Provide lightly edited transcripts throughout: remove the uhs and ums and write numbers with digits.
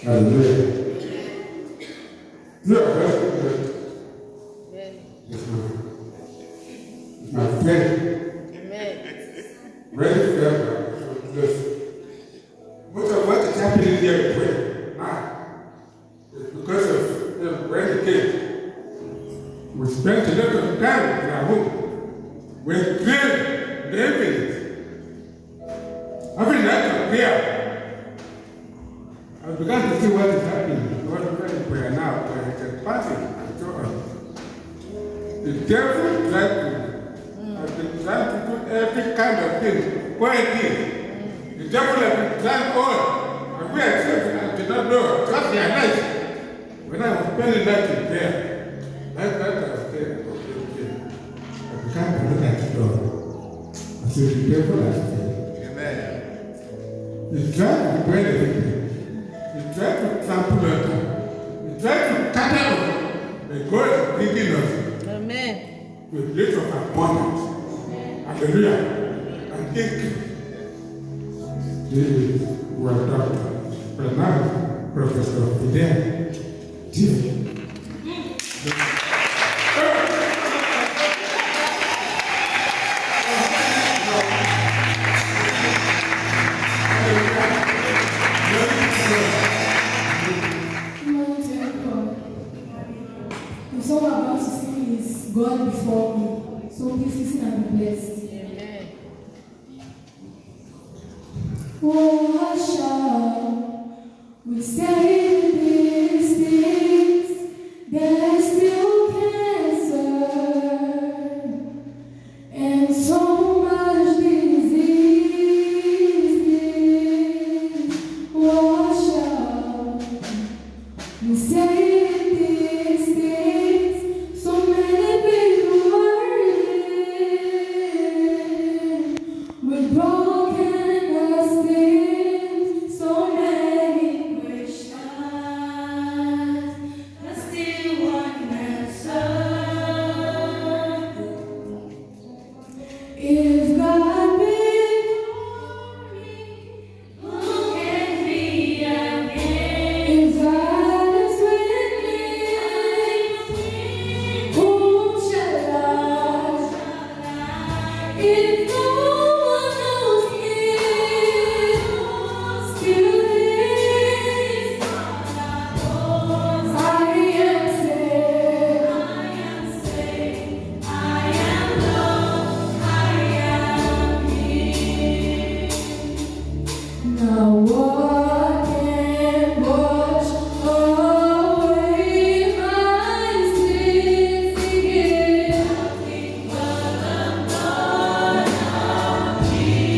Hallelujah. You are very good. It's my friend. Amen. Very good. Most of what is happening here now is because of when it came. We spent a lot of time in our home. We prayed the evening. Having that to prayer, I began to see what is happening. We want to pray in prayer now, where it's passing and so on. The devil tried to do every kind of thing. What it is. The devil has been trying all. And we are children and did not know. Just their life. When I was spending that in prayer, like that I was saying, okay. I began to look at the door. I said, the devil has failed. Amen. He tried to burn everything. He tried to trample on them. He tried to cut out. But God is bringing us Amen. to a place of abundance. Hallelujah. And increase. This is what Dr. Bernard, Professor Fidel, did. It's all about to see is God before me. So please listen and be blessed. Amen. Oh, shall we say these things that still cancer and so much disease? Oh, shall we say these things? So many people hurting with broken things, so many questions, but still one answer. If God be for me, who can be against? If God is with me, whom shall I? If no one knows me, still this I am saved. I am loved. I am healed. Now what can wash away my sins again? Nothing but the blood of Jesus.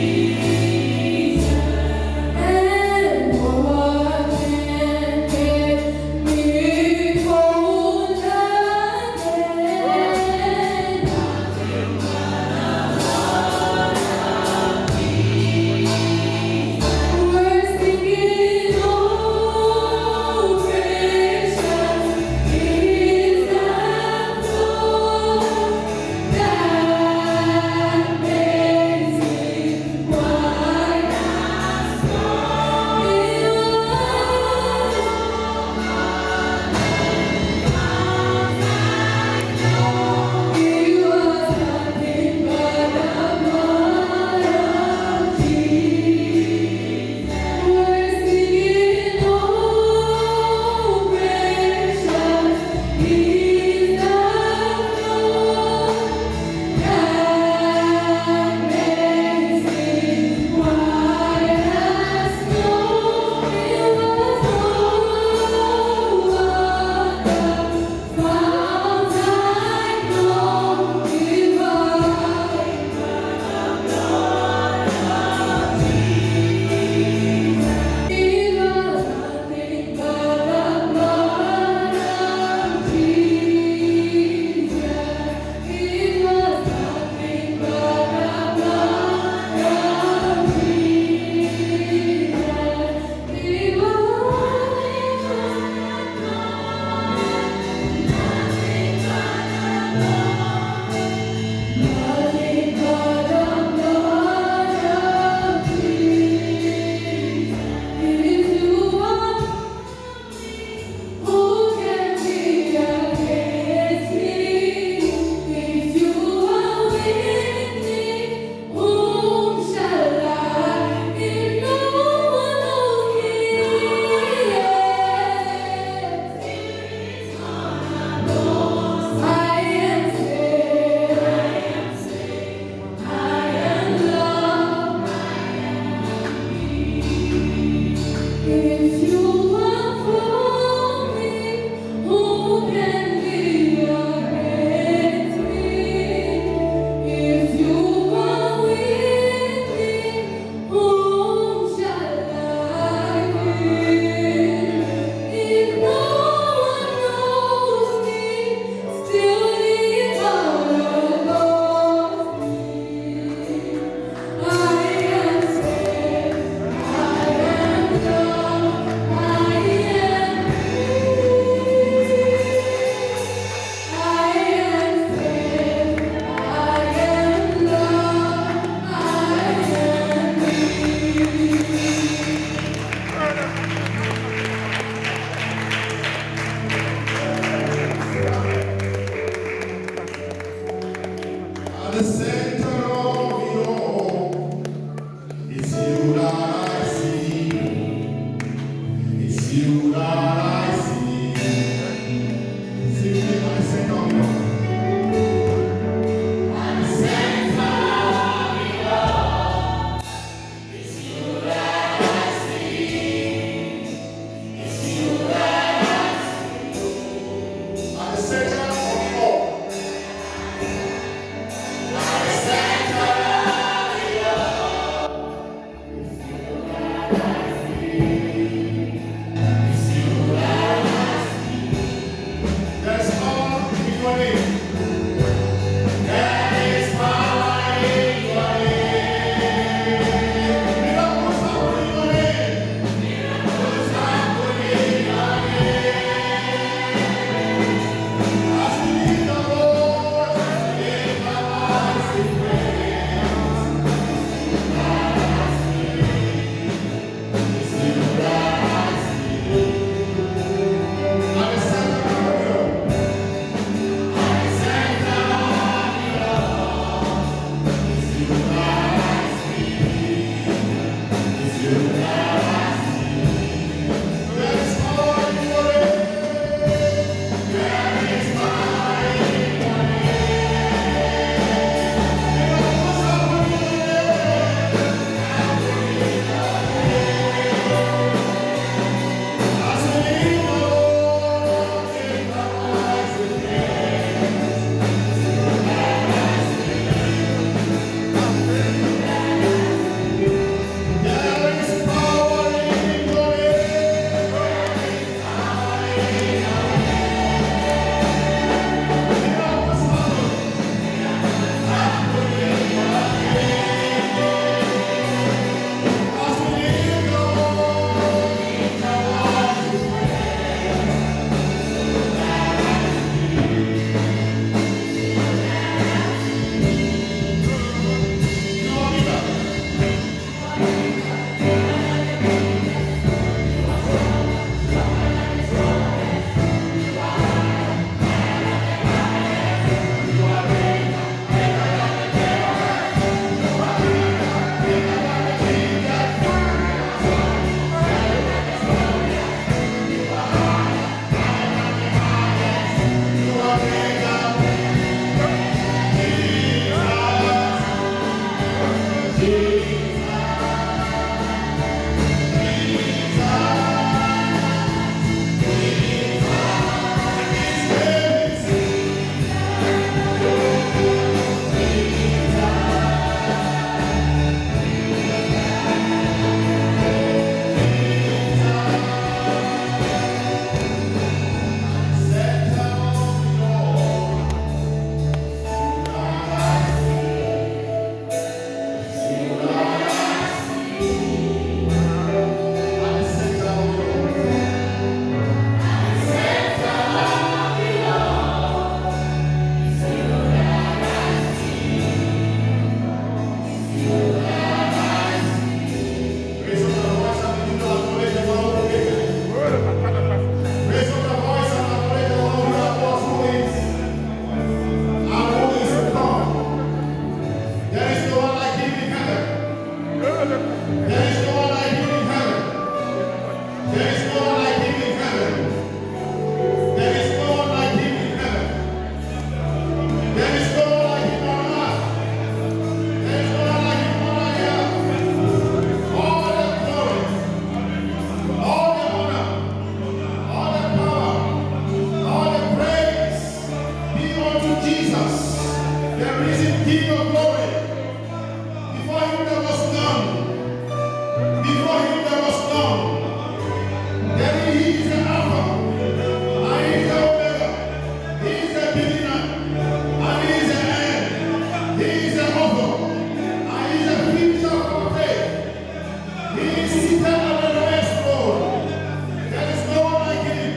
And what can make me whole again? Nothing but the blood of Jesus. Worst thing There is no one like him in heaven. There is no one like him in heaven. There is no one like him on earth. There is no one like him on earth. All the glory, all the honor, all the power, all the praise be unto Jesus, the risen King of glory. Before him there was none. Before him there was none. Then he is the Alpha, and he is the Omega. He is the beginner, and he is the end. He is the author, and he is the finisher of our faith. He is seated on the highest throne. There is no one like him.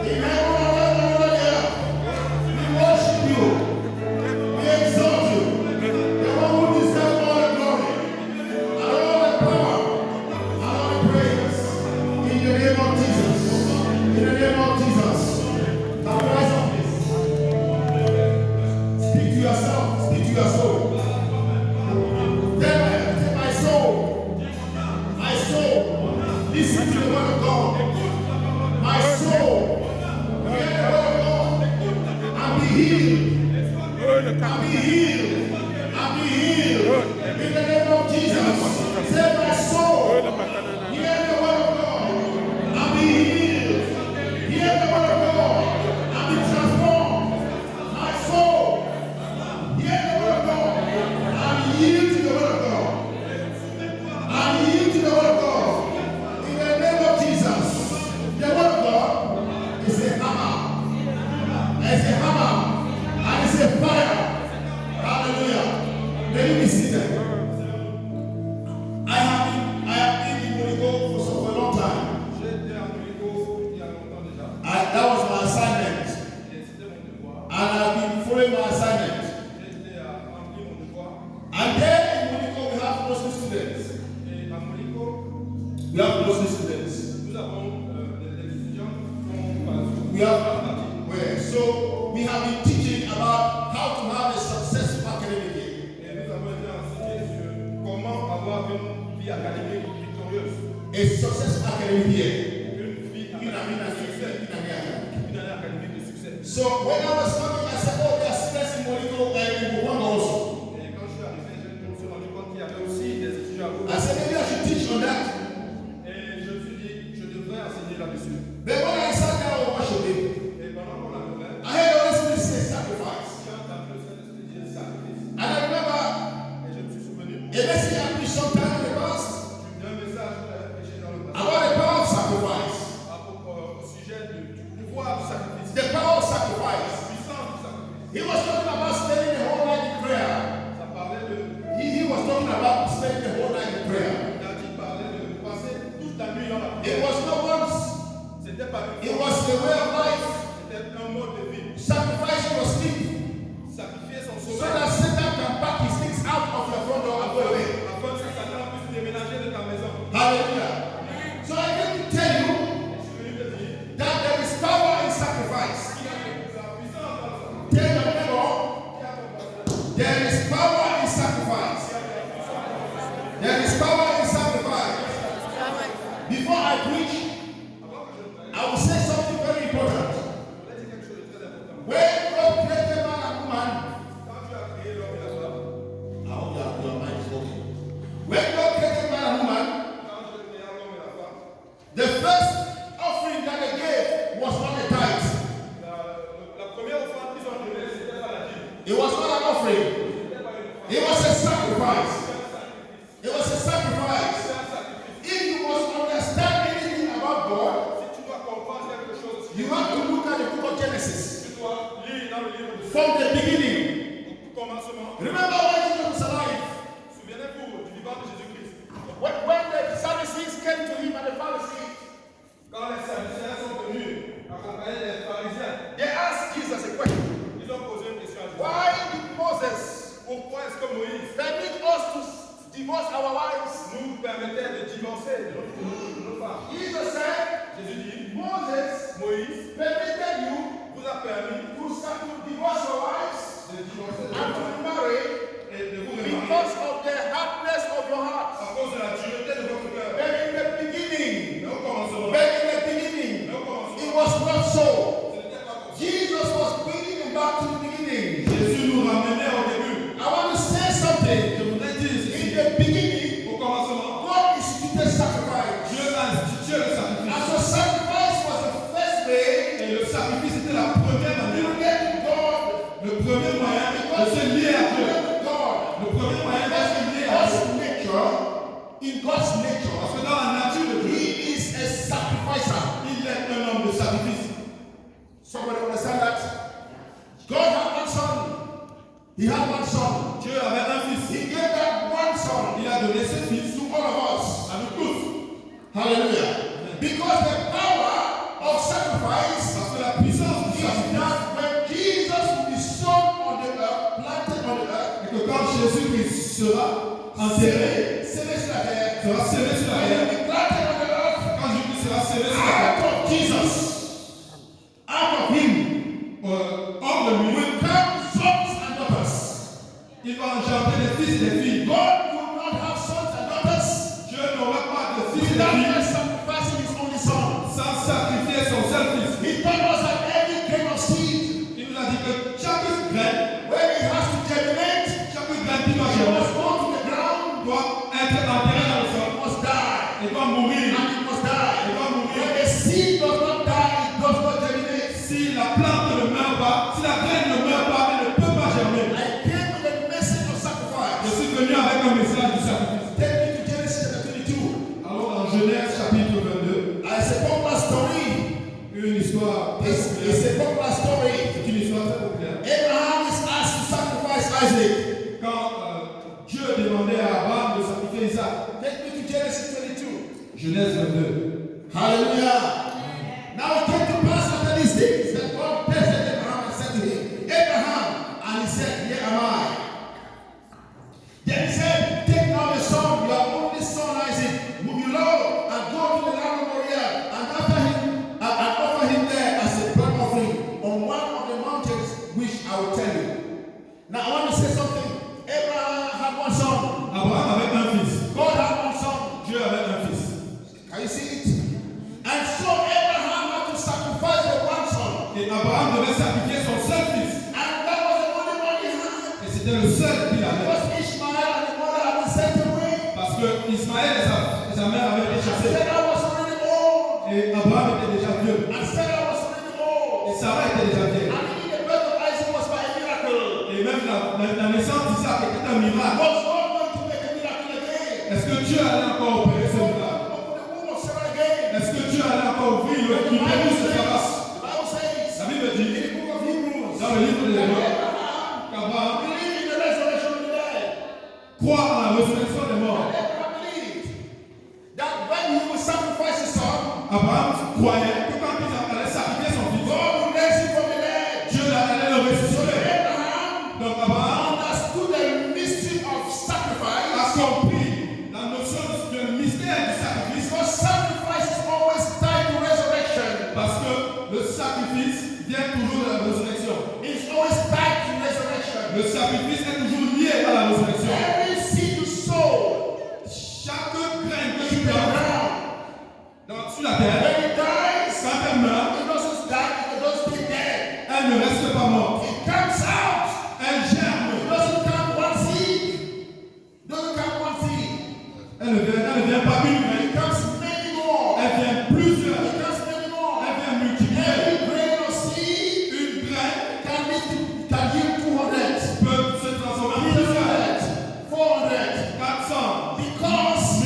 In heaven and earth and under the earth, we worship you. We exalt you. The one who deserves all the glory, and all the power, and all the praise. In the name of Jesus. In the name of Jesus. Now rise up, please. Speak to yourself. Speak to your soul. Tell my soul. My soul. Listen to the word of God. My soul. Hear the word of God. And be healed. And be healed. And be healed. In the name of Jesus. Say my soul. Hear the word of God. And be healed. Hear the word of God. And be transformed. My soul. Hear the word of God. And yield to the word of God. And yield to the word of God. In the name of Jesus. The word of God is a hammer. It's a hammer. And it's a fire. Hallelujah. May you be seated. I have been in Monaco for a long time. That was my assignment. And I've been following my assignment. And there in Monaco we have Muslim students. We have Muslim students. We have so we have been teaching about how to have a successful academic year. A successful academic year. So when I was coming, I said, oh, there are students in Monaco and in Wuhan also. I said, maybe I should teach on that. But when I sat down and worshiped him, I heard the Holy Spirit say sacrifice. And I remember a message I preached sometime in the past about the power of sacrifice. The power of sacrifice. He was talking about spending the whole night in prayer. He was talking about spending the whole night in prayer. It was not once. It was the way of life. Sacrifice your sleep. So that Satan can pack his things out of your front door and go away. Hallelujah. So I came to tell you that there is power in sacrifice. Tell your neighbor, there is power in sacrifice. There is power in sacrifice. Before I preach, I will say something very important. When God created man and woman, I hope your mind is working. When God created man and woman, the first offering that they gave was not a tithe. It was not an offering. It was a sacrifice. It was a sacrifice. If you must understand anything about God, you have to look at the book of Genesis. From the beginning. Remember when Jesus was alive? When the Sadducees came to him and the Pharisees, they asked Jesus a question. Why did Moses permit us to divorce our wives? Jesus said, Moses permitted you to divorce your wives and to remarry because of the hardness of your heart. But in the beginning, se lier à Dieu. God. Le premier moyen de se lier à Dieu. God's nature, in God's nature, Parce que dans la nature de Dieu, He is a sacrificer. il est un homme de sacrifice. Somebody understand that? God had one son. He had one son. Dieu avait un fils. He gave that one son Il a donné ce fils to all of us. à nous tous. Hallelujah. Because the power of sacrifice Parce que la puissance du is sacrifice, that when Jesus will be sown on the earth, planted on the earth, et que quand Jésus-Christ sera enterré, serré sur la terre, sera scellé sur la when he terre, will be planted on the earth, quand Jésus sera scellé sur la terre, out of Jesus, out of him, hors de lui, will come sons and daughters. il va engendrer des fils et des filles. God will not have sons and daughters Dieu n'aura pas de fils et de without filles first sacrificing his only son. sans sacrifier son seul fils. He told us that every grain of seed, Il nous a dit que chaque graine, when it has to germinate, chaque graine qui doit it germer, must go to the ground, doit être enterrée dans le sol. it must die, Il doit mourir. and it must die. Il doit mourir. When the seed does not die, it does not germinate. Si la plante ne meurt pas, si la graine ne meurt pas, elle ne peut pas germer. I came with a message of Je sacrifice. suis venu avec un message du sacrifice. Take me to Genesis chapter 22. Alors dans Genèse chapitre 22, It's a popular story. une histoire très It's populaire. a popular story. C'est une histoire très populaire. Abraham is asked to sacrifice Isaac. Quand Dieu demandait à Abraham de sacrifier Isaac, Take me to Genesis 22. Genèse 22. Hallelujah. Now it came to pass after these things that God tested Abraham and said to him, Abraham, and he said, Here am I. Then he said, Take now your son, your only son Isaac, whom you love, and go to the land of Moriah, and offer him there as a burnt offering on one of the mountains which I will tell you. Now I want to say something. Abraham had one son. Abraham avait un fils. God had one son. Dieu avait un fils. Can you see it? And so Abraham had to sacrifice the one son. Et Abraham devait sacrifier son seul fils. And that was the only one he had. Et c'était le seul qu'il avait. Because Ishmael and the mother had been sent away. Parce que Ismaël et sa mère avaient été chassés. Sarah was already old. Et Abraham était déjà vieux. And Sarah was already old. Et Sarah était déjà vieille. And even the birth of Isaac was by a miracle. Et même la naissance d'Isaac était un miracle. Was God going to make a miracle again? Est-ce que Dieu allait encore opérer ce miracle? Open the womb of Sarah again. Est-ce que Dieu allait encore ouvrir le The Bible de says, Sarah? La Bible in dit, the book of Hebrews, dans le livre des that Hébreux, Abraham qu'Abraham believed in the resurrection of the dead. croit en la résurrection des morts. Abraham believed that when he would sacrifice his son, Abraham croyait que quand il allait sacrifier son fils, God would raise him from the dead. Dieu allait le So ressusciter. Abraham Donc Abraham understood the mystery of a sacrifice, compris la notion du mystère du sacrifice, because sacrifice is always tied to resurrection. parce que le sacrifice vient toujours de la résurrection. It's always tied to resurrection. Le sacrifice est toujours lié à la résurrection. Every seed you sow Chaque graine que in tu the plantes ground, sur la terre, when it dies, quand elle meurt, it doesn't die, it doesn't stay dead. elle ne reste pas morte. It comes out. Elle It germe. doesn't come one seed. It doesn't come one seed. Elle ne vient pas une graine. It comes many more. Elle vient plusieurs. It comes many more. Elle vient multiplier. Every grain of seed Une graine can give 200, peut se transformer en plusieurs. 300, 400. 400. Because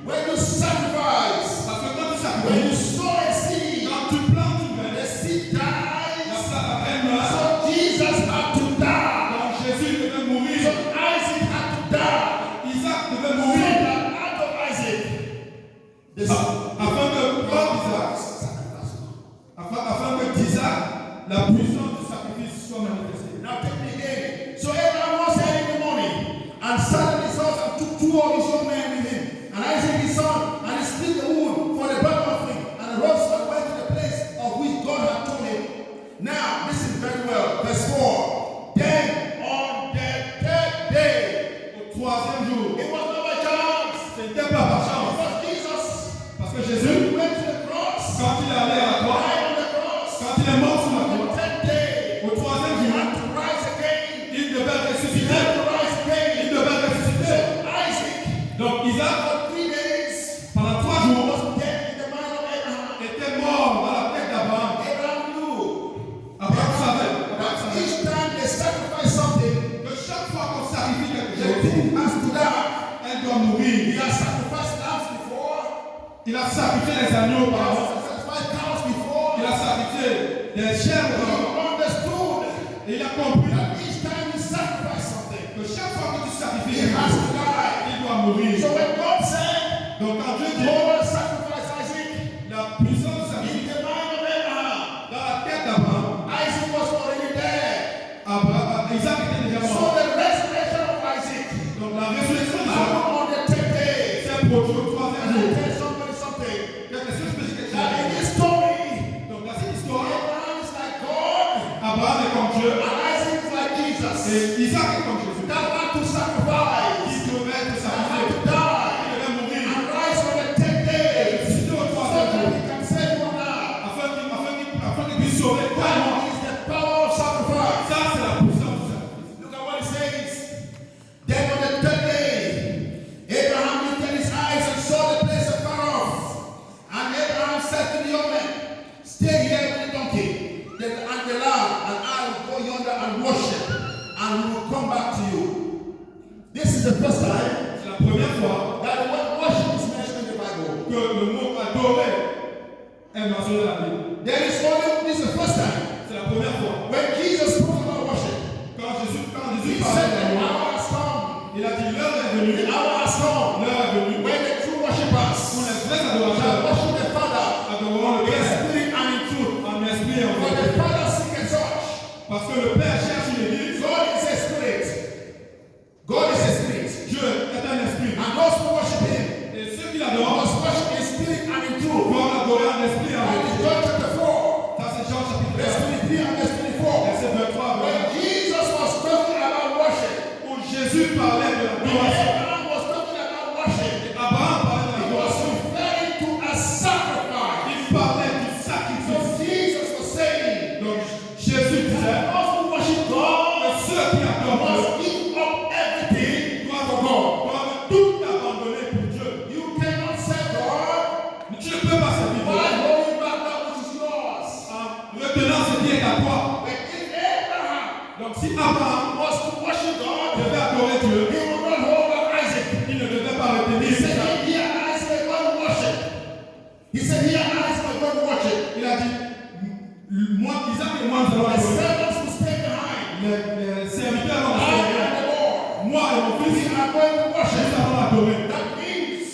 when you sacrifice, Parce que quand tu when you sacrifies, sow a seed, quand tu plantes une the graine, seed dies. la graine meurt. So Jesus had to die. Donc Jésus devait So mourir. Isaac had to die. Isaac devait So mourir. that out of Isaac, the Afin que par Isaac, afin que d'Isaac, la puissance du sacrifice soit manifestée. Now take me again. So Abraham was there in the morning and saddled his horse and took two of his young men with him, and Isaac his son, and he split the wood for the burnt offering, and rose and went to the place of which God had told him. Now listen very well. Verse 4. Then on the third day, Au troisième jour, it was not by chance. c'était pas par chance. It was Jesus Parce que who Jésus, went to the cross, quand il est allé à la croix, died on the cross. quand il est mort sur la On croix, the 10th day, Il a sacrifié les agneaux auparavant. Il a sacrifié des chèvres auparavant. Et il a compris que chaque fois que tu sacrifies, il doit mourir. Donc quand Dieu dit la puissance du sacrifice dans la tête d'Abraham, Isaac était déjà mort. Donc la résurrection d'Isaac s'est produite au troisième jour. Quelque chose que je Donc dans cette histoire, Abraham est comme Dieu et Isaac est comme Jésus. Il devait être sacrifié. Il devait mourir. Ressuscité au troisième jour. Afin qu'il puisse sauver toi et moi. Ça, c'est la puissance du sacrifice. Then on the third day, Abraham lifted his eyes and saw the place afar off. And Abraham said to the young man, stay here with the donkey and the lamb, and I will go yonder and worship, and we will come back to you. This is the first time C'est la première fois that the word worship is mentioned in the Bible. que le mot adorer est mentionné dans la Bible. This is the first time C'est la première fois. when Jesus spoke about worship. Quand Jésus He parlait said de the la hour has come. il a dit l'heure est venue. The hour has come L'heure est venue. when the true Pour worshippers les vrais shall adorateurs, worship the Father adoreront le in Père spirit and in truth. en esprit et en For the vérité. Father seeketh such. Parce que le Père cherche une église. God is a spirit. God is a spirit. Dieu est un esprit. And those who worship Him Et ceux qui l'adorent must worship in spirit and in truth. doivent l'adorer en esprit et en That is vérité. John chapter 4, Ça, c'est Jean chapitre verse 1, 23 and verse 24. verset 23. When Jesus was talking about worship, Où Jésus parlait de when l'adoration. Abraham was talking about worship, Abraham parlait de he was l'adoration. referring to a sacrifice. Il parlait du So sacrifice. Jesus was saying, Donc Jésus disait, those who worship God ceux qui adorent Dieu must give up everything for God. doivent tout abandonner pour Dieu. You cannot serve God Mais tu ne peux pas servir by Dieu holding back that which is yours. en retenant ce qui est à toi. But if Abraham Donc si Abraham was to worship God, devait adorer Dieu, he would not hold back Isaac. il ne devait pas He retenir said, ça. here Isaac going to worship. He said, here Isaac going to worship. Il a dit, moi, Isaac et moi, nous allons The adorer. servants will stay behind. Les serviteurs vont I adorer. and the Lord, Moi et mon we fils, are going to nous worship. allons adorer. That means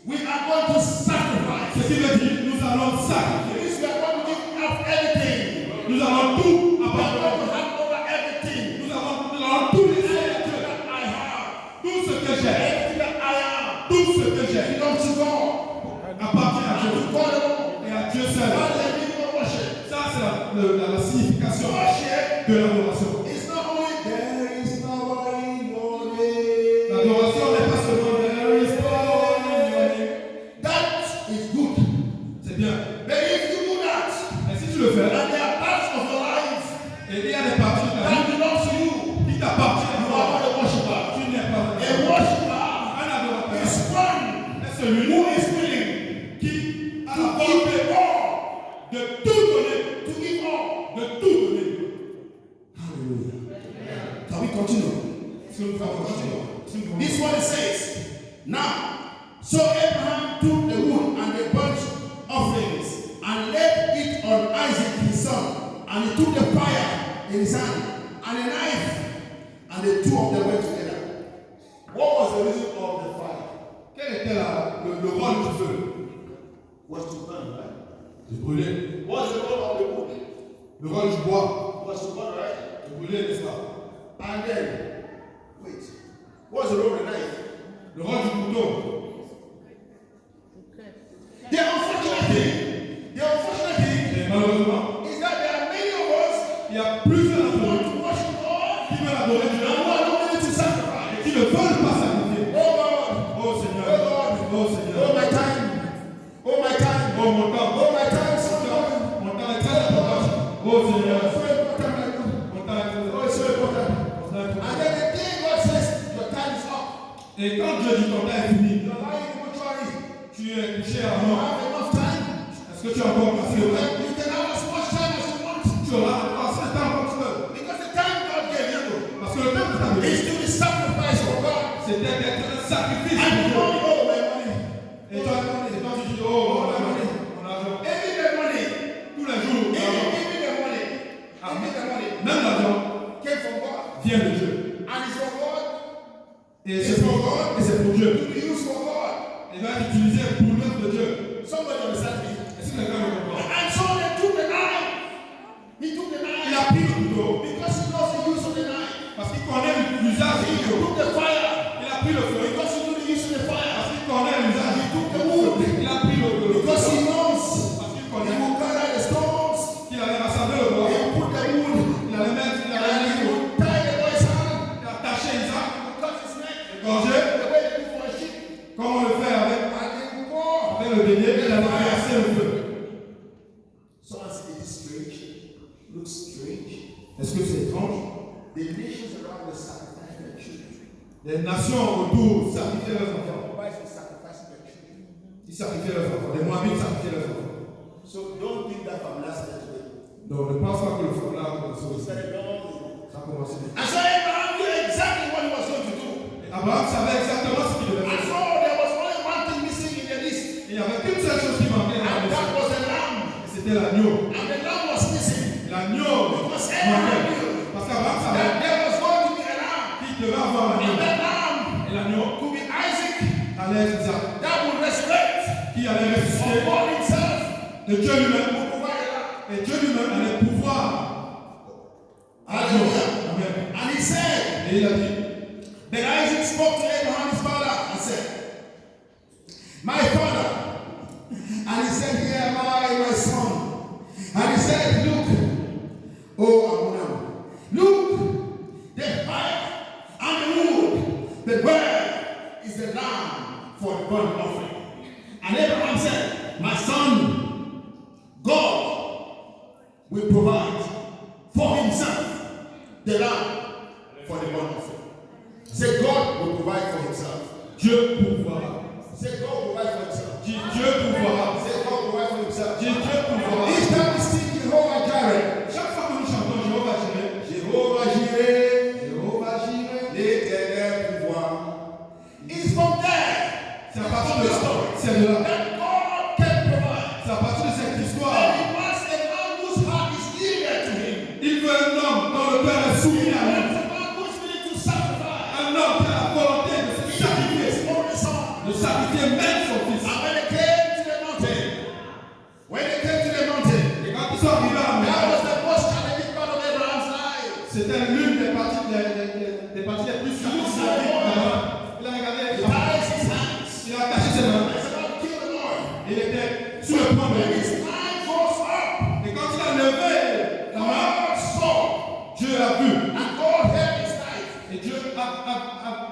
we are going to sacrifice. Ce qui veut dire, nous allons It sacrifier. means we are going to give up everything. Nous allons tout We are going abandonner. to hand over everything. Nous allons tout laisser à Dieu. That I have. Tout ce que j'ai, Everything that I am. tout ce que j'ai Belongs to God. appartient à And Dieu. to God alone. Et à Dieu seul. That's the meaning of worship. Ça, c'est la signification Worship de l'adoration. is not only there is nobody, nobody. L'adoration n'est pas seulement there is nobody. That is good. C'est bien. But if you do that, Mais si tu le fais, and there are parts of your life et il y a des parties de ta that vie belongs to you, qui t'appartiennent à you toi, are not a worshiper. tu n'es pas A worshiper un adorateur. is one C'est celui who is willing qui a to la give volonté all, de tout donner, to give all. de tout donner. Hallelujah. Can we continue? Si nous pouvons continuer. Si nous pouvons- This one it says. Now, so Abraham took the wood and the burnt offerings and laid it on Isaac his son, and he took the fire in his hand and a knife, and the two of them went together. What was the reason of the fire? Quel était le rôle du feu? Was to burn, right? De brûler. What's the role of the wood? Le rôle du bois, Was to burn, right? de brûler, n'est-ce pas? And then, wait, what's the role of the knife? Le rôle du couteau. The unfortunate thing Et malheureusement, is that there are many of us il y a plusieurs who d'entre want nous to worship God qui veulent adorer and Dieu who are not willing to et sacrifice. qui ne veulent pas sacrifier. Oh God, Oh Seigneur, oh God, oh oh Seigneur, my time, oh my time, oh mon temps, oh my time, so important. mon temps est très important. Oh Seigneur, So important right now. mon temps est très Oh, it's so important. important. And then the day God says your time is up, Et quand Dieu dit ton temps est fini, you're lying in the mortuary. tu es couché à You mort. have enough time. Est-ce que tu as encore passé le temps? You can have as much time as you want. Tu auras passé le temps comme tu veux. Because the time God gave you Parce que le temps que tu as donné, is to be sacrificed for God. c'était d'être un sacrifice And pour you Dieu. don't know my money. Et toi, tu dis, oh Et It's c'est for pour God. et c'est pour Dieu. To be used for God. Il va être utilisé pour l'œuvre de Dieu. Somebody understand me? Est-ce que quelqu'un me comprend? And so they took the knife. He took the knife. Il a pris le couteau Because he knows the use of the knife. parce qu'il connaît l'usage du He couteau. took the fire. Il a pris le feu Because he knew the use of the fire. parce qu'il connaît l'usage du took the couteau. wood. Il a pris le Because he knows parce qu'il he connaît will gather the stones. qu'il allait rassembler le bois. He will put the wood. Il allait mettre, il allait And he mettre, will tie the boy's hand. il a attaché Isaac, He will cut his neck. égorgé, The way they do for a sheep. comme on le fait avec And he will pour. le bélier, il allait verser le feu. Someone said it is strange. Looks strange. Est-ce que c'est étrange? The nations around the sacrifice their children. Les nations autour sacrifiaient leurs enfants. Why is he sacrificing their children? Ils sacrifiaient leurs enfants. Les Moabites sacrifiaient leurs enfants. So don't think that from last night today. Donc ne pense pas que le feu là a commencé It's aussi. very long. Ça a commencé. And so Abraham knew exactly what he was going to do. Et Abraham savait exactement ce qu'il devait And faire. so there was only one thing missing in the list. Il n'y avait qu'une seule chose qui manquait dans la And liste. that was the lamb. Et c'était l'agneau. And the lamb was missing. L'agneau Because Abraham manquait. knew Parce qu'Abraham that savait there was going to be a lamb. qu'il devait avoir And l'agneau. that lamb Et l'agneau could be Isaac allait être Isaac. that would resurrect Qui allait or ressusciter God himself de Dieu lui-même. would provide a lamb. Et Dieu lui-même allait pouvoir. Hallelujah. Amen. And he said, Et il a dit, then Isaac spoke to Abraham his father and said, my father. And he said, here am I, my son. And he said, look, oh Abraham, look, the fire and the wood, but where is the lamb for the burnt offering? And Abraham said, my son, God will provide for himself the lamb for the burnt offering. Say, God will provide for himself. Dieu pourvoira. Say, God will provide for himself. Dis Dieu pourvoira. Say, God will provide for himself. Dis Dieu pourvoira. Each time we sing Jehovah Jireh, Chaque fois que nous chantons Jéhovah Jireh, Jehovah Jireh, Jehovah Jireh, l'Éternel pouvoir. It's from there. c'est à partir de là. C'est de là. That God can provide. C'est à partir de cette And histoire. he wants a man whose heart is eager to him. Il veut un homme dont le cœur est soumis à He lui. wants a man who is willing to sacrifice. Un homme qui a la volonté de se sacrifier. His only son. De sacrifier même son fils. And when they came to the mountain, Et quand ils sont arrivés à la that was mer, the most challenging part of Abraham's life. c'était l'une des parties les plus difficiles de la vie d'Abraham. Il a regardé, He ties his hands. il a attaché ses mains. He's about to kill the Lord. Il était sur le point de When mourir. his hand goes up, Et quand il a levé la main, God saw, Dieu a vu. and God held his knife. Et Dieu a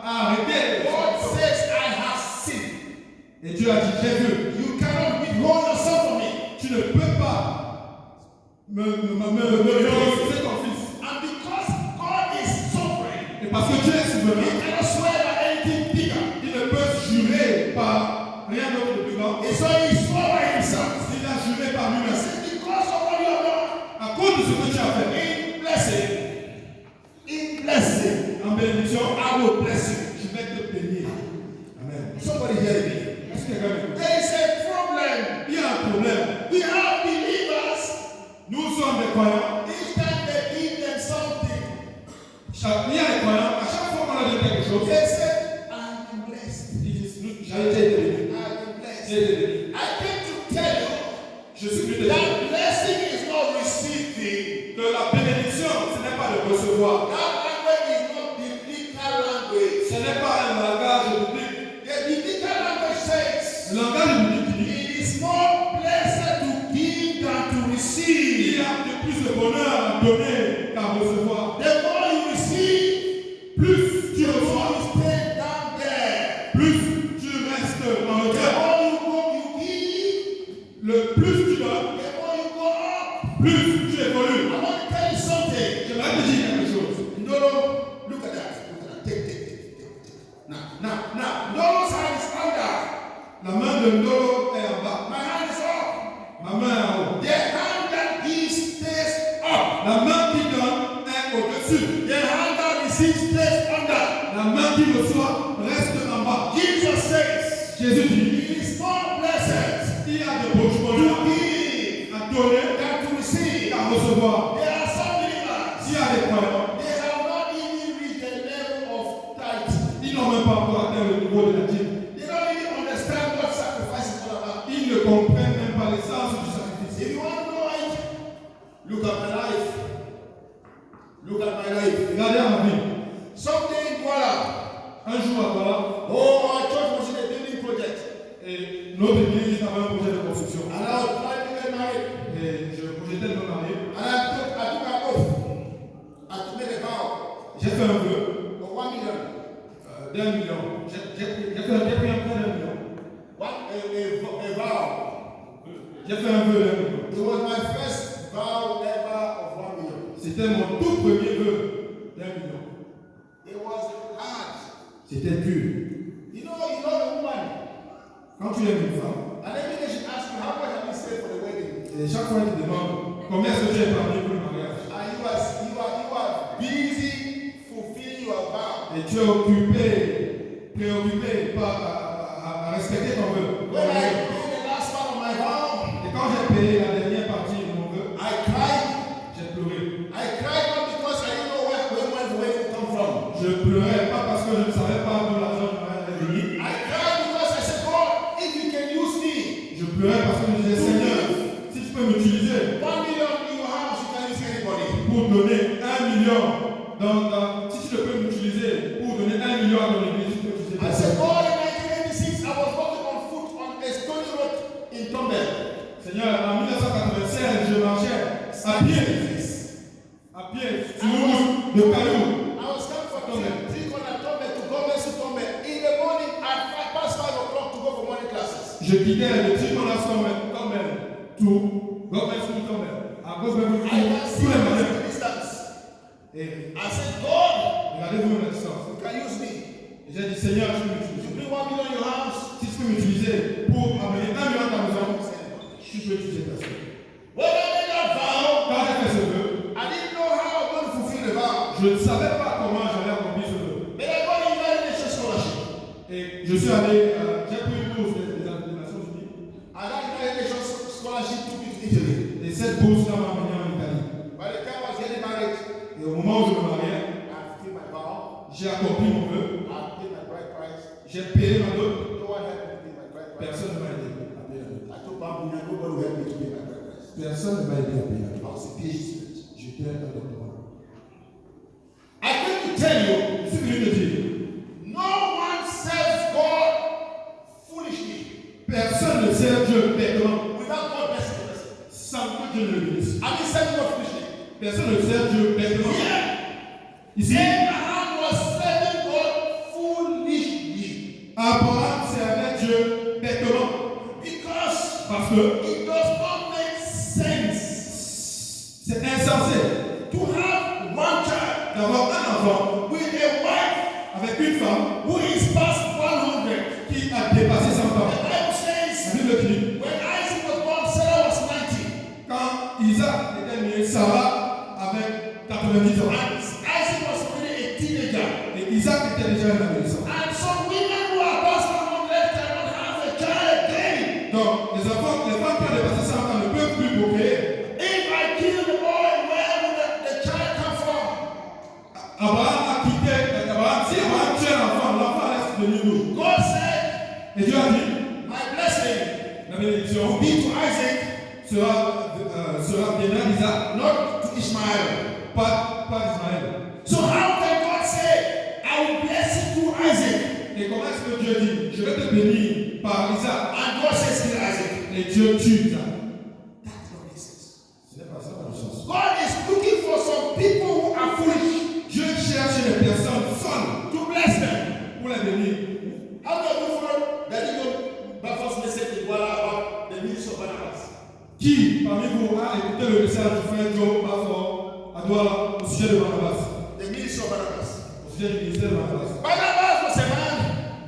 arrêté. God says, I have sinned. Et Dieu a dit, j'ai vu. You cannot withhold yourself from me. Tu ne peux pas me refuser ton fils. And because God is sovereign, Et parce que Dieu est he souverain, cannot swear by anything bigger. il ne peut jurer par rien d'autre de plus grand. And so he swore by himself. Il a juré par He lui-même. said, because of what you have done, À cause de ce que tu as fait, in blessing, en bénédiction, I will bless you. je vais te bénir. Amen. Somebody hear me. Est-ce que quelqu'un m'écoute? There is a problem. Il y a un problème. We have believers. Nous sommes des croyants. Each time they give them something, Il y a des croyants. À chaque fois qu'on leur donne quelque chose, they say, I am blessed. ils disent, j'ai été béni. I am blessed. J'ai été béni. I came to tell you Je suis venu te dire that blessing is not receiving. que la bénédiction, ce n'est pas de recevoir. That language is not biblical language. Ce n'est pas un langage biblique. The biblical language says Le langage biblique dit it is more blessed to give than to il receive. y a de plus de bonheur à donner qu'à recevoir. The more you receive, Plus tu the more reçois, you stay down there. plus tu restes en The retrait. more you go, you give. Le plus tu donnes, The more you go up. plus tu évolues. I want to tell you something. J'aimerais te dire quelque chose. No, look at that. Look at that. Take. Now, Noah's hand is under. La main de Ndolo est en bas. My hand is up. Ma main est en haut. The hand that gives stays up. La main qui donne est au-dessus. The hand that receives stays under. La main qui reçoit reste en bas. Jesus says, Jésus dit, it is more blessed il y a de beaux to bonheurs give à donner than to receive. qu'à recevoir. There are some believers, S'il y a des croyants, they have not even reached the level of tithe. ils n'ont même vœu d'1 million. It was my first vow ever of 1 million. C'était mon tout premier vœu d'1 million. It was hard. C'était dur. You know the woman. Quand tu aimes une femme, And every day she asks you, how much have you saved for the wedding? et chaque fois elle te demande combien est-ce que tu as épargné pour le mariage. And you are busy fulfilling your vow. Et tu es occupé, préoccupé à respecter ton vœu. When I paid the last part of my vow, Et quand j'ai payé la dernière partie de mon vœu, I cried. j'ai pleuré. I cried not because I didn't know where the wedding would come from. Je pleurais pas parce que je ne savais pas d'où l'argent du mariage allait venir. I cried because I said, God, if you can use me, Je pleurais parce que je disais, Seigneur, si tu peux m'utiliser 1 million in your house, you can use anybody. pour donner 1 million, si tu peux m'utiliser pour donner 1 million à ton église, tu peux utiliser I said, God, in 1986, I was walking on foot on a stony road in Tombel. Seigneur, en 1996, je marchais à pied sur une route de cailloux. I was coming from three corner Tombel to Gomez to Tombel in the morning at 5:05 to go for morning classes. Je quittais le Triconas Tombel to Gomez to Tombel. À cause de I can see tous les matins. the distance. Et I said, God, regardez-vous la distance. you can use me. Et j'ai dit, Seigneur, tu peux m'utiliser. You bring 1 million in your house. Si tu peux m'utiliser pour amener 1 million à ta maison, tu peux utiliser personne. When I made that vow, Quand j'ai fait ce vœu, I didn't know how I'm going to fulfill the vow. je ne savais pas comment j'allais accomplir ce vœu. But I got a United Nations scholarship. Et je suis allé, j'ai pris une bourse des Nations Unies. And that United Nations scholarship took me to Italy. Et cette bourse-là m'a amené en Italie. By the time I was getting married, Et au moment où je me mariais, I fulfilled my vow. j'ai accompli mon vœu. I paid my bride price. J'ai payé ma dot. No one helped me to pay my bride price. Personne ne m'a aidé à payer la dot. I told Bambina, nobody will help me to pay my bride price. Personne ne m'a aidé à payer la I dot. was a PhD student. J'étais un doctorant. I came to tell you, Je suis venu te dire, no one serves God foolishly personne ne sert Dieu bêtement without God blessing the person. sans que Dieu ne le bénisse. I mean, serving God foolishly. Personne ne sert Dieu bêtement. Ici, Abraham was serving God foolishly Abraham servait Dieu bêtement because parce que it does not make sense c'est insensé to have one child d'avoir un enfant with a wife avec une femme who is past 100. qui a dépassé 100 The ans. Bible La says Bible dit, when Isaac was born, Sarah was 90. quand Isaac était né, Sarah avait 90 ans. And Isaac was already a teenager. Et Isaac était déjà un adolescent. And some women who are past 100 cannot have a child again. Donc, les femmes qui ont dépassé 100 ans ne peuvent plus procréer. If I kill the boy, where will the child come from? Abraham a quitté, si Abraham tue un enfant, l'enfant reste devenu nous. God said, Et Dieu a dit, my blessing la bénédiction be to Isaac, sera bien à Isaac, not to Ishmael. pas d'Ismaël. So how can God say, I will bless you through Isaac? Et comment est-ce que Dieu dit, je vais te bénir par Isaac, And God says, kill Isaac. et Dieu tue Isaac? That does not make sense. Ce n'est pas ça la chose. God is looking for some people who are foolish Dieu cherche les personnes folles to bless them. pour les bénir. How do you follow the legal Baptist message in Walla about the ministry of Barnabas? Qui parmi vous a écouté le message du frère Joe Bafort à Douala au sujet de Barnabas? The ministry of Barnabas. Au sujet du ministère de Barnabas. Barnabas was a man.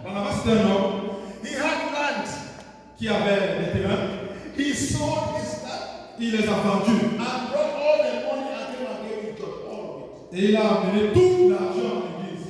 Barnabas c'était un homme He had land. qui avait des terrains, He sold his land il les a vendus and brought all the money and came and gave it to God, all of it. et il a amené tout l'argent à l'église.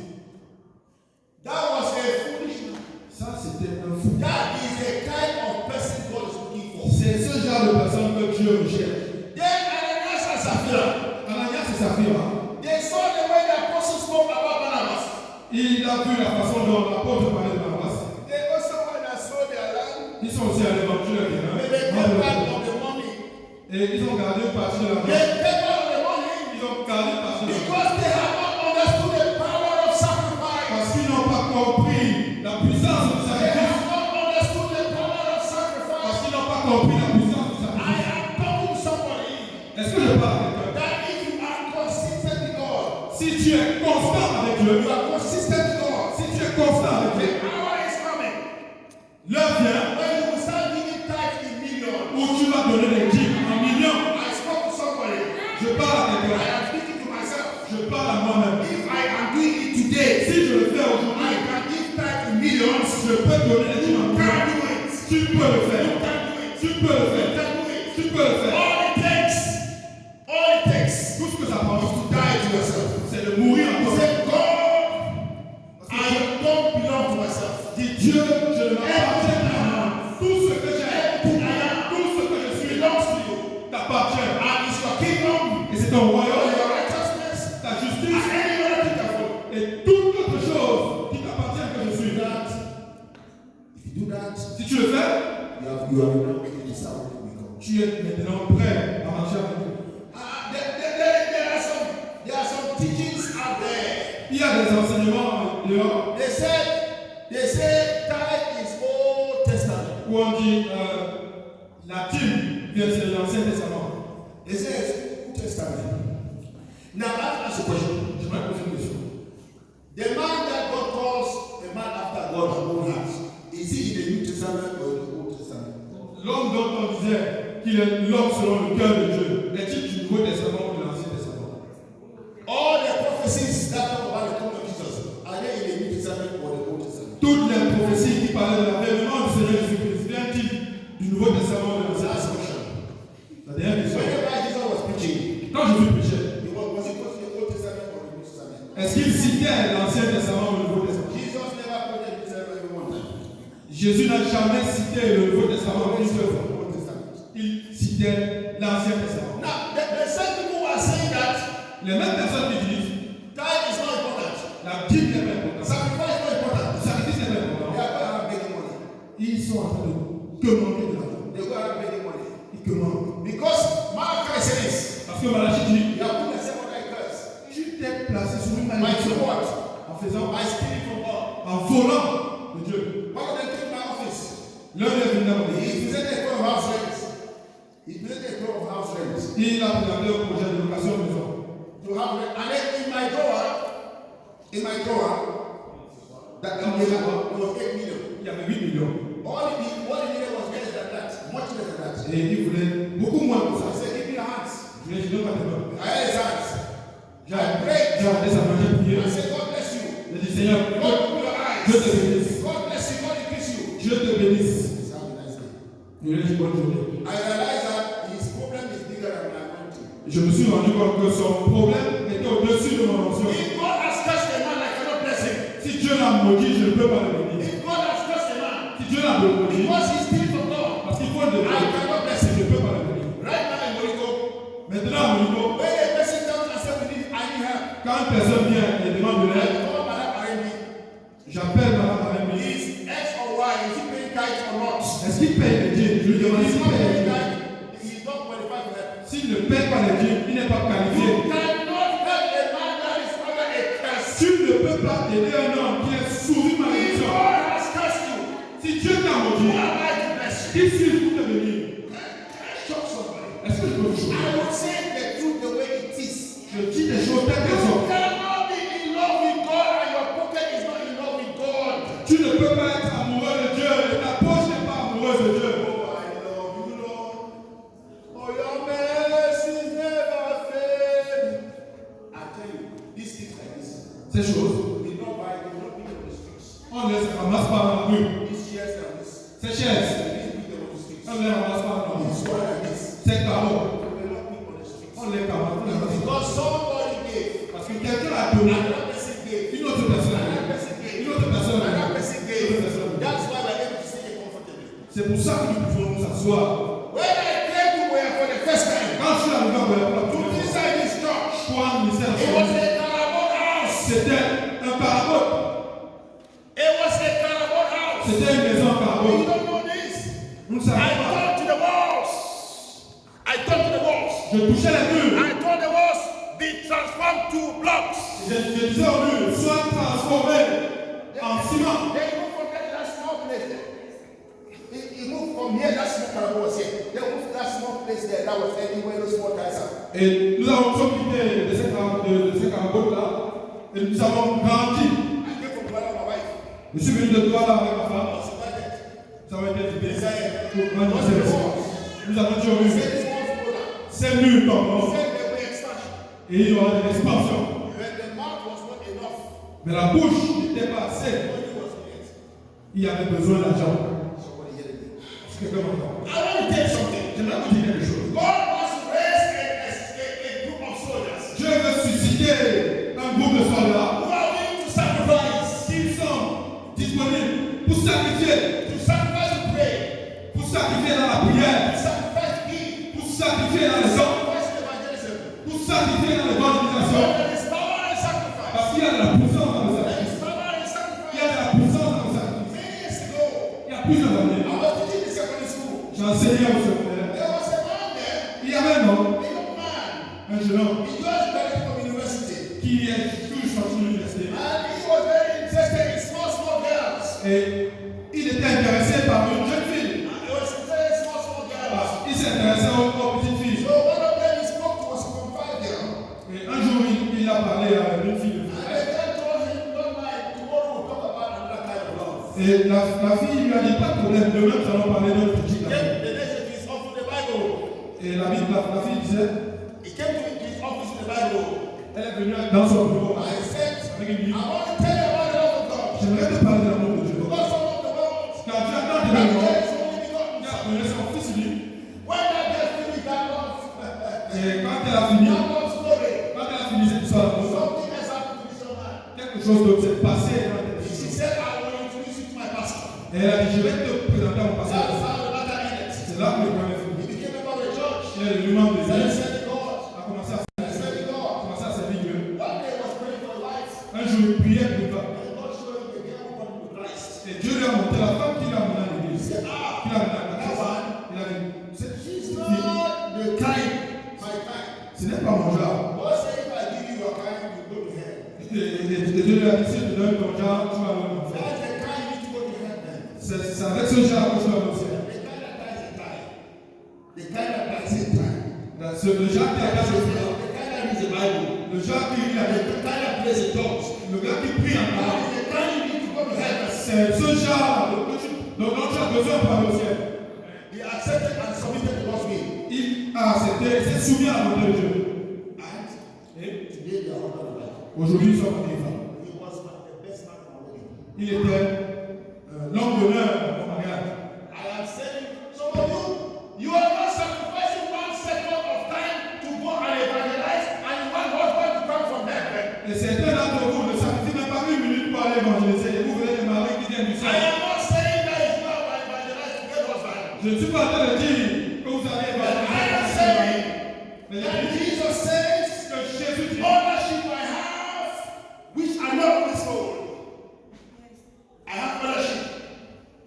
That was a foolish man. Ça c'était un fou. That is the kind of person God is looking for. C'est ce genre de personne que Dieu recherche. Then Ananias and Sapphira, Ananias et Saphira, they saw the way the apostles spoke about Barnabas. il a vu la façon dont l'apôtre parlait de Barnabas. They also went and sold their land. Ils sont aussi allés vendre leur terrain. They kept part of the money. Et ils ont gardé une partie de l'argent. They kept part of the money Ils ont gardé une partie de l'argent. because they have not understood the power of sacrifice. Parce qu'ils n'ont pas compris la puissance du They sacrifice. have not understood the power of Parce sacrifice. qu'ils n'ont pas compris la puissance du I sacrifice. am talking to somebody Est-ce que je parle avec toi? that if you are consistent with God, Si tu es constant avec Dieu, you are consistent with God, si tu es constant avec the Dieu, hour is coming l'heure vient when you will start giving tithes in millions. où tu vas donner des Tu peux le faire. You can do it. Tu peux le You faire. can do it. Tu peux le faire. All it takes Tout ce que ça prend, is to die to yourself. c'est de mourir en toi. Say, God, I don't belong to myself. Dis Dieu, je ne m'appartiens pas. Tout ce que j'ai, Everything I am tout ce que je suis, belongs to you. t'appartient. And it's your kingdom, Et c'est ton royaume, your righteousness, ta and justice any other thing that follows. et toute autre chose qui t'appartient que je suis. If you do that, Si tu le fais, you are now in the sound of God. tu es maintenant prêt à marcher avec Dieu. There are some teachings out there. Il y a des enseignements dehors They say tithe is Old Testament. où on dit la dîme vient de l'Ancien Testament. They say it's Old Testament. Now ask a question. Je vais poser une question. The man that God calls a man after God's own heart, is he in the New Testament or in the Old Testament? L'homme dont on disait qu'il est l'homme selon le cœur de Dieu, est-il du Nouveau Testament ou de l'Ancien Testament? All the prophecies that talk about the coming of Jesus, are they in the New Testament or the Old Testament? Toutes les prophéties qui parlaient de l'avènement du Seigneur Jésus-Christ viennent-ils du Nouveau Testament ou de l'Ancien Last Testament? question. La dernière question. Whenever Jesus was preaching, Quand Jésus prêchait, was he quoting the Old Testament or the New Testament? est-ce qu'il citait l'Ancien Testament ou le Nouveau Testament? Jesus never quoted the New Testament every one time. Jésus n'a jamais cité le Nouveau Testament une seule fois. Old Testament. Il citait l'Ancien Testament. Now, the same people who are saying that Les mêmes personnes qui disent tithe is not important, la dîme n'est pas importante, sacrifice is not important, le sacrifice n'est pas they important, are going around begging money. ils sont en train de demander de l'argent. They go around begging money. Ils demandent. Because Malachi says, Parce que Malachie dit, you have put yourself under a curse. tu t'es placé sur une By malédiction doing what? en faisant, By stealing from God. en volant de Dieu. One of them came to my office. L'un est venu dans mon He église. presented a plan of house rent. He presented a plan of house rent. Il a présenté un projet de location de maison. To have rent. And then in my drawer, that there was 8 million. Il y avait 8 millions. What he needed was less than that, much less than that. Et il voulait beaucoup moins que So ça. I said, give me your hands. Je lui ai dit, non, pas de main. I had his hands. J'ai regardé sa main, j'ai prié. I said, God bless you. J'ai dit, Seigneur, God open your eyes. Dieu te bénisse. God bless you. God increase you. Dieu te bénisse. It's have a nice day. Je lui ai dit, bonne journée. I realized that his problem is bigger than my anointing. Je me suis rendu compte que son problème était au-dessus de mon onction. If God has cursed a man, I cannot bless him. Si Dieu l'a maudit, je ne peux pas le bénir. If God has cursed a man, Si Dieu l'a maudit, because he's stealing from God, parce qu'il faut le I bénir, cannot bless je him. ne peux pas le bénir. Right now in Morocco, Maintenant, au niveau, when a person comes and says, I need help, quand une personne vient et demande de I l'aide, call Madame Aremi. j'appelle Madame Aremi. Is X or Y, is he paying tithe or not? Est-ce qu'il paye les dîmes? Je lui If demande he's s'il not paye les paying dîmes. tithe, he's not qualified for help. S'il ne paye pas les dîmes, il n'est pas qualifié. You cannot help a man that is under a curse. Tu ne peux pas aider un homme qui est sous une If malédiction. God has cursed you, Si Dieu t'a who maudit, am I to bless you? qui suis-je pour te bénir? Shock somebody. Est-ce que je peux vous I choquer? will say the truth the way it is. Je dis des choses telles qu'elles You sont. cannot be in love with God and your pocket is not in love with God. Tu ne peux pas être amoureux de Dieu et ta poche n'est pas amoureuse de Dieu. Oh, I love you, Lord. Oh, your mercies never fail. I tell you, these things like this, Ces choses, we don't buy, we don't pick up the streets. on ne les ramasse pas dans la rue. These chairs like this, Ces chaises, we didn't pick them on the streets. on ne les ramasse pas dans la rue. This one like this, Ces carreaux, we don't pick on the streets. on les ramasse pas dans la rue. Because somebody gave, Parce que quelqu'un a donné, another person gave, une autre personne a another donné, person gave, une autre personne a another donné, person une autre gave. personne a donné. That's why we're able to stay here comfortably. C'est pour ça que nous pouvons nous asseoir. When I came to where for the first time, Quand je suis arrivé à Boya pour la to première fois, inside this church, pour un ministère it was de a Carabao house. c'était un carreau. It was a Carabao house. C'était une maison en You carreau. don't know this. Nous ne I savions pas. turned to the walls. I turned to the walls. Je touchais les murs. I told the walls, be transformed to blocks. Je disais aux murs, sois transformé en ciment. They moved from that small place there. He moved from here, that small Carabao was here. They moved that small place there, that was anywhere those small guys are. Et nous avons tous quitté de ces carabos-là et nous avons grandi. I came from Douala, my wife. Je suis venu de Douala avec ma I femme. was invited. Nous avons été invités They pour said, prendre what's une the service. walls? Nous avons dit aux They murs, said, this walls go down. ces murs They tomberont said they were expansion. et il y aura de l'expansion. But the mouth was not enough. Mais la bouche n'était pas assez. Money was needed. Il y avait besoin d'argent. Somebody hear me. Quelqu'un m'entend? I want to tell you something. J'aimerais vous dire quelque chose. God wants to raise a group of soldiers Dieu veut susciter un groupe de soldats who are willing to sacrifice, qui sont disponibles pour sacrifier to pray, dans la prière, to sacrifice to give, pour sacrifier dans to les hommes, sacrifice in evangelism. pour sacrifier dans l'évangélisation. There is power in sacrifice. Parce qu'il y a de la puissance dans le There sacrifice. is power in Il y a sacrifice. de la puissance dans le sacrifice. Many years ago, Il y a plusieurs années, I was teaching in secondary school. j'ai enseigné au secondaire. There was a man there, Il y avait un homme, a young man. un jeune homme, He just graduated from university. qui est toujours sorti de l'université. And he was very interested in small girls. Et il était intéressé par une jeune fille. And he was interested in small girls. Il s'intéressait aux petites filles. So one of them he spoke to was a confidant girl. Et un jour, il a parlé à une fille. And the girl told him, don't mind, tomorrow we'll talk about another kind of love. Et la fille lui a dit, pas de problème, demain nous allons parler d'un petit Then the next day he's off to the Bible. Et la fille disait, He came to his office in the Bible. elle est venue dans son bureau. I said, Avec une I livre. want to tell you about the love of God. J'aimerais te parler de l'amour de Dieu. God so loved the world. Car Dieu a tant That aimé le he monde, gave his only begotten il a Son. donné son fils unique. When that girl finished that love, Et quand elle a fini, that love story, cette histoire, something has happened to this young man. quelque chose d'autre s'est passé dans ta She vie. said, I will introduce you to my pastor. Et elle a dit, je vais te présenter à mon That's pasteur. how the matter ended. C'est là que le problème est He fini. became a member of the church. Il est devenu membre de Then he l'église. said to God, A commencé à he said to God. servir Dieu. One day he was praying for life. Un jour, il priait pour toi. And God showed him the girl who brought him to Christ. Et Dieu lui a montré la femme qu'il a amenée à He l'église. said, ah, Qu'il a amenée à la that one, Il a dit, she's fille, not the kind, my kind. ce n'est pas mon genre. God said, if I give you your kind, you go to hell. Et Dieu lui a dit, si je te donne ton genre, tu vas aller en enfer. That's the kind you need to go to heaven. C'est avec ce genre que tu vas aller au ciel. The kind that dies in time. The kind that dies in time. Le genre qui a The kind that reads the Bible. le genre qui lit la Bible, The kind that plays the church. le gars qui prie en That parole. is the kind you need to go to heaven. C'est ce genre dont tu as besoin pour aller au ciel. He accepted and submitted to God's will. Il a accepté, il s'est soumis à la volonté de Dieu. And Et today they are all the life. aujourd'hui, ils sont mariés. He was the best man in our wedding. Il était l'homme d'honneur au mariage. I am saying, some of you are not sacrificing 1 second of time to go and evangelize, and you want husband to come from heaven. Et certains d'entre vous ne sacrifient même pas une minute pour aller évangéliser. Et vous venez de marier qui vient du I ciel. am not saying that you go and evangelize to get husband. Je ne suis pas en train de dire que vous allez But I am évangéliser. saying Mais je that dis Jesus says, que Jésus dit, ownership I have, which are not of this world. I have ownership.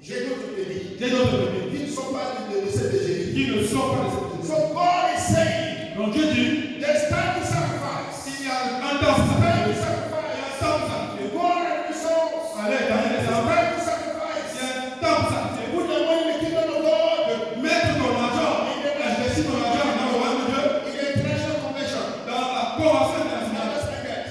J'ai d'autres bébés. j'ai d'autres bébés Qui ne sont pas de ces bébés. qui ne sont pas des So God is saying, Donc Dieu dit, there's time to sacrifice. il y a un temps pour Time to sacrifier. Il y a un sacrifice. temps pour sacrifier. Go and the souls. Allez, gagner les There's âmes. time to Il y sacrifice. a un temps pour sacrifier. Put your money in the kingdom of God. Mettre ton argent, investir ton argent dans le royaume de Dieu, In the international convention. dans la convention internationale. Understand that?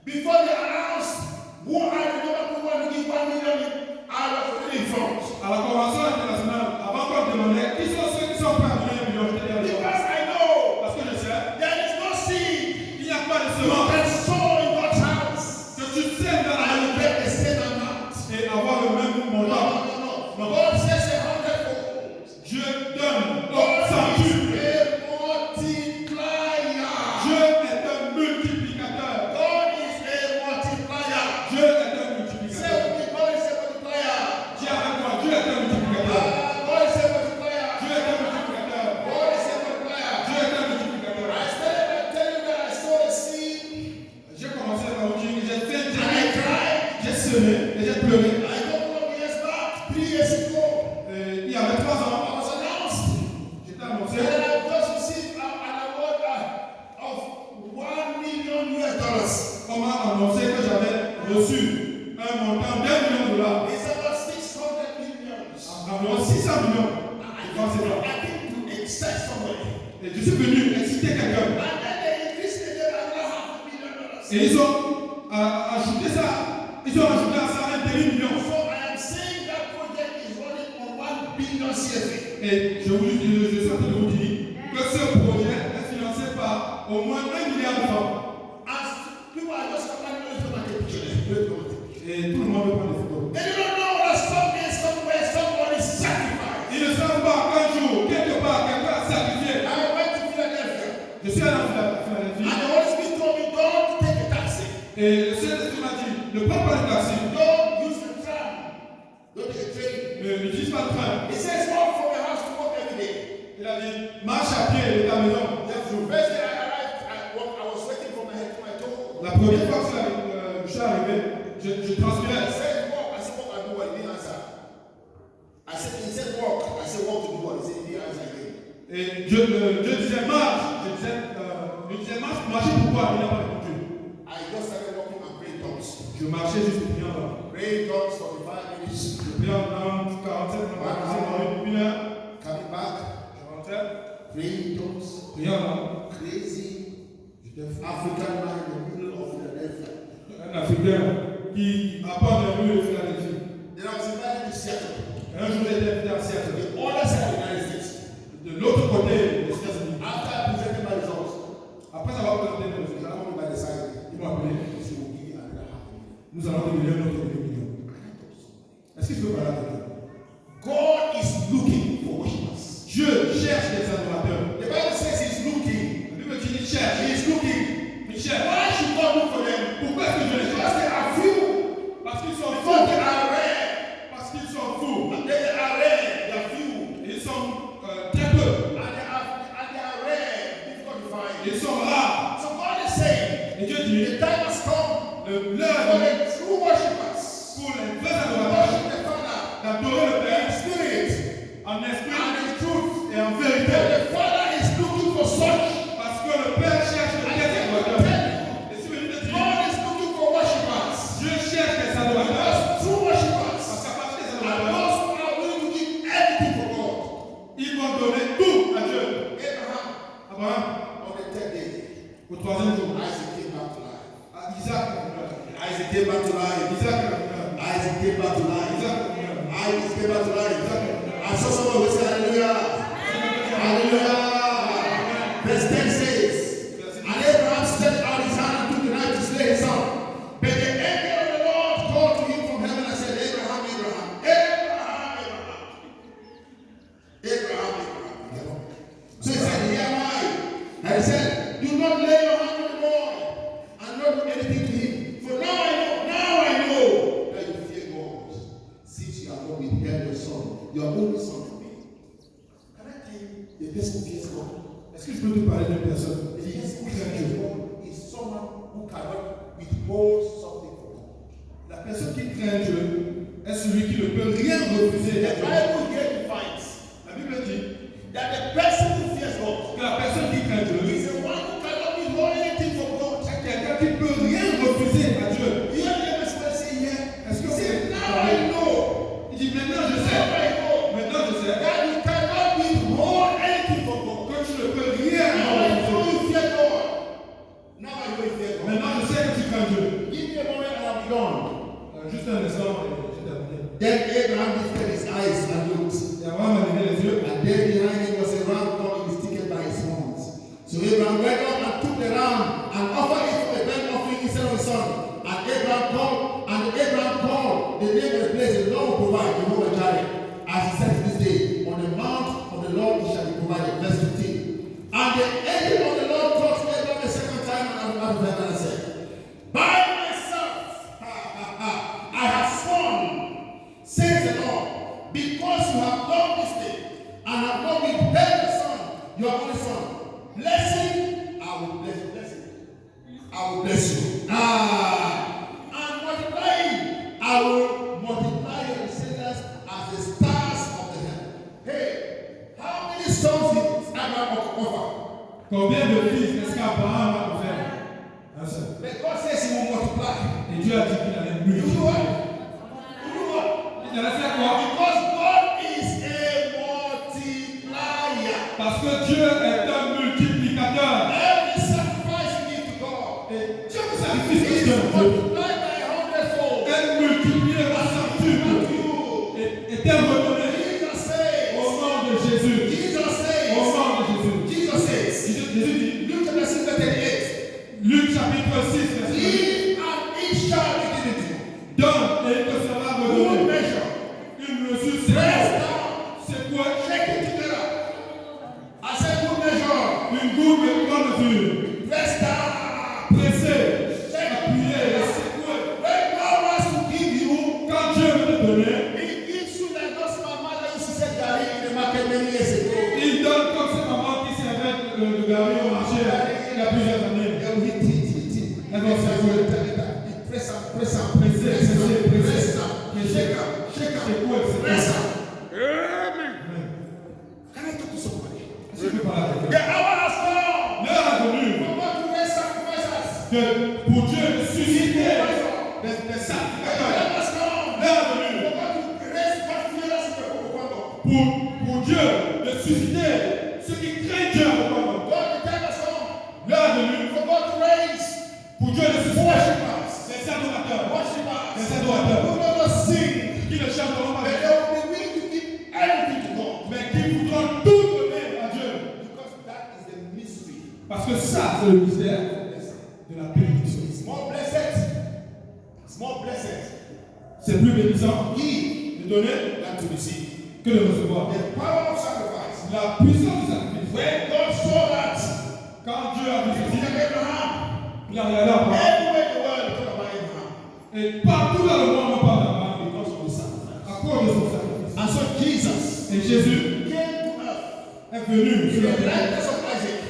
Before they announced who are the number who want to give 1 million, I was already informed. À la convention internationale, avant qu'on demandait qui sont ceux qui sont prêts à donner 1 million, j'étais là. Because I know Parce que je sais, there is no seed il n'y a pas de you semence can sow in God's house que tu sèmes dans la and you main get the same amount. et avoir le même No, montant. no. God says 100-fold. Dieu donne au God centuple. is a multiplier. Dieu est un multiplicateur. God is a multiplier. Dieu est un Say multiplicateur. with me, God is a multiplier. Dis avec moi, Dieu est un multiplicateur. God is a multiplier. Dieu est un multiplicateur. God is a multiplier. Dieu est un multiplicateur. I started by telling you that I sowed a seed J'ai commencé par vous dire que j'ai fait, and I cried. j'ai semé et j'ai pleuré. I don't know years back, 3 years ago, Il y avait 3 I ans, was announced j'étais annoncé that I just received an award of $1 million. on m'a annoncé que j'avais reçu un montant d'$1 million. It's about 600 million. Environ 600 millions. de francs CFA. I think to excite somebody. Et je suis venu inciter quelqu'un. And then they increased it to another $500,000. Et ils ont ajouté ça. Ils ont ajouté à ça un demi-million. So I am saying that project is running on 1 billion CFA. Et je suis en train de vous dire que ce projet est financé par au moins 1 milliard de francs. As people are just coming to my picture. Et tout le monde veut prendre des photos. They don't know that somewhere, somebody sacrificed. Ils ne Je suis allé à Philadelphie. And the Holy Spirit told me, don't take a taxi. Et le Saint-Esprit m'a dit, ne prends pas le taxi. Don't use the tram. Don't take a train. N'utilise pas le train. He says, walk from your house to work every day. Il a dit, marche à pied de ta maison. The first day I arrived, I was sweating from my head to my toe. La première fois que je suis arrivé, je transpirais. I said, walk. I said, walk and do what? He didn't answer. He said, walk. I said, walk to do what? He said, he didn't answer again. Et Dieu disait marche. Je disais marche, marcher pourquoi? Il n'a pas répondu. I just started walking and praying tongues. Je marchais juste priant là. Praying tongues for 5 minutes. Je priais en 47 une heure. Coming back. Je rentrais. Praying tongues. Priant là. Crazy African man in the middle of Philadelphia. Un Africain qui apporte le mur de Philadelphie. Then I was invited to Seattle. Un jour j'étais invité à Seattle. The other side of the United States. De l'autre côté des États-Unis. After I presented my results, Après avoir présenté nos they résultats, called me by the side. ils m'ont appelé. They said, we'll give you another $500,000. Nous allons te donner un autre 2 millions. Est-ce que je peux parler avec toi? God is looking for worshipers. Dieu cherche des adorateurs. The Bible says he's looking. La Bible dit il cherche. He is looking. Il cherche. Why should God look for them? Pourquoi est-ce que je les Because cherche? they are few. Parce qu'ils sont Because fous. they are rare. Parce qu'ils sont fous. And they are rare. They are few. Ils sont très peu. And they are rare. Difficult to find. Ils sont rares. So God is saying, Et Dieu dit the time has come l'heure for the true worshippers pour les vrais to adorateurs worship the Father d'adorer le in Père spirit en esprit and in truth. et en And vérité. the Father is looking for such. Parce que le Père cherche And des I will adorateurs. tell you, Et si vous dites God is looking for worshippers. Dieu cherche des adorateurs. Because true worshippers Parce qu'à partir des are adorateurs, those who are willing to give everything for God. ils vont donner tout à Dieu. Abraham, Abraham, on the third day, au 3e jour, Isaac came back to life. Isaac Isaac came back to life. Isaac Isaac came back to life. Isaac Isaac came back to life. I saw someone who said, Hallelujah. Hallelujah. Verse 10 says, and Abraham stretched out his hand and took the knife to slay his son. But the angel of the Lord called to him from heaven and said, Abraham, Abraham, Abraham, Abraham. Abraham, Abraham. So he said, here am I. And he said, do not lay your hand on the boy and not do anything to him. For now I know that you fear God, since you have not withheld your son, your only son from me. Can I tell you, the person who fears God? Est-ce que je peux te parler d'une personne The qui person who craint fears Dieu? God is someone who cannot withhold something from God. La personne qui craint Dieu est celui qui ne peut rien refuser à The Dieu. Bible here defines La Bible dit that the person who fears God que la personne qui craint Dieu is the one who cannot withhold anything from God. est quelqu'un qui ne peut rien refuser à Dieu. You hear the person say here? Est-ce que He said, c'est now I know. Il dit maintenant je Now sais. I know Maintenant je sais that you cannot withhold anything from God. que tu ne peux rien Now I know refuser. you fear God. Now I know you fear God. Maintenant je sais que tu crains Dieu. Give me a moment and I'll be done. Juste un instant, j'ai terminé. Then Abraham lifted his eyes and looked. Et Abraham a levé les yeux. And there behind him was a ram coming with taken by his horns. So Abraham went up and took the ram and offered it for a burnt offering instead of his son. And Abraham called the name of the place, the Lord will provide, Jehovah Jireh. As he said to this day, on the mount of the Lord it shall be provided. Verse 15. And the angel of the Lord talked to Abraham a second time and out of heaven and said, by myself I have sworn, says the Lord, because you have done this thing and have not withheld your son, your only son. Blessing, I will bless you. Blessing, I will bless you. And multiplying, I will multiply your descendants as the stars of the heaven. Hey, how many sons did Abraham offer? Combien de fils est-ce qu'Abraham a offert? Un seul. But God says he will multiply. Et Dieu a dit qu'il allait You know what? multiplier. You know what? Il allait faire quoi? Because God is a multiplier. Parce que Dieu est un multiplicateur. Every sacrifice you give to God Et chaque sacrifice que is tu donnes à Dieu multiplied by 100-fold. est multiplié à centuple et est redonné Jesus says, au nom de Jésus. Jesus Au says, nom de Jésus. Jesus says, Jésus dit, Luke chapter 6, verse 38, Luc chapitre 6, verset 1. give and it shall be given to you. Donne et il te sera Good redonné. measure, Une mesure press c'est down, c'est quoi? shake it together. I said good measure, Une goutte Ouvre une grande mesure. Press down. Pressez. Appuyez. Secouez. When God wants to give you, Quand Dieu veut te donner, He gives you like those mama that used to sell garri in the market many years ago. il donne comme cette maman qui servait de gari au marché il y a plusieurs années. They will hit. Elle va secouer. Press up. Pressez. Shake up. Secouez. Press up. Amen. Can I talk to somebody? Est-ce que je peux parler avec The toi? hour has come. L'heure est venue For God to raise sacrifices. que pour Dieu de susciter des The sacrificateurs. time has come. L'heure est venue For God to raise God-fearers in the Okwando. pour Dieu de susciter ceux qui craignent Dieu au Congo. God, the time has come. L'heure est venue For God to raise pour Dieu de susciter worshippers. des adorateurs. Worshippers. Des adorateurs Who will not sing. qui ne chanteront pas, But they will be willing to give everything to God. mais qui voudront tout donner à Dieu. Because that is the mystery. Parce que ça, c'est le mystère de la bénédiction. It's more blessed. It's more blessed. C'est plus bénissant Give de donner than to receive. que de recevoir. The power of sacrifice. La puissance du sacrifice. When God saw that, Quand Dieu a He vu looked ceci, at Abraham. il a regardé Abraham. Everywhere in the world, they talk about Abraham. Et partout dans le monde, on parle d'Abraham Because of the sacrifice. à cause de son sacrifice. And so Jesus Et Jésus came to earth est venu in sur la the terre, likeness of Isaac.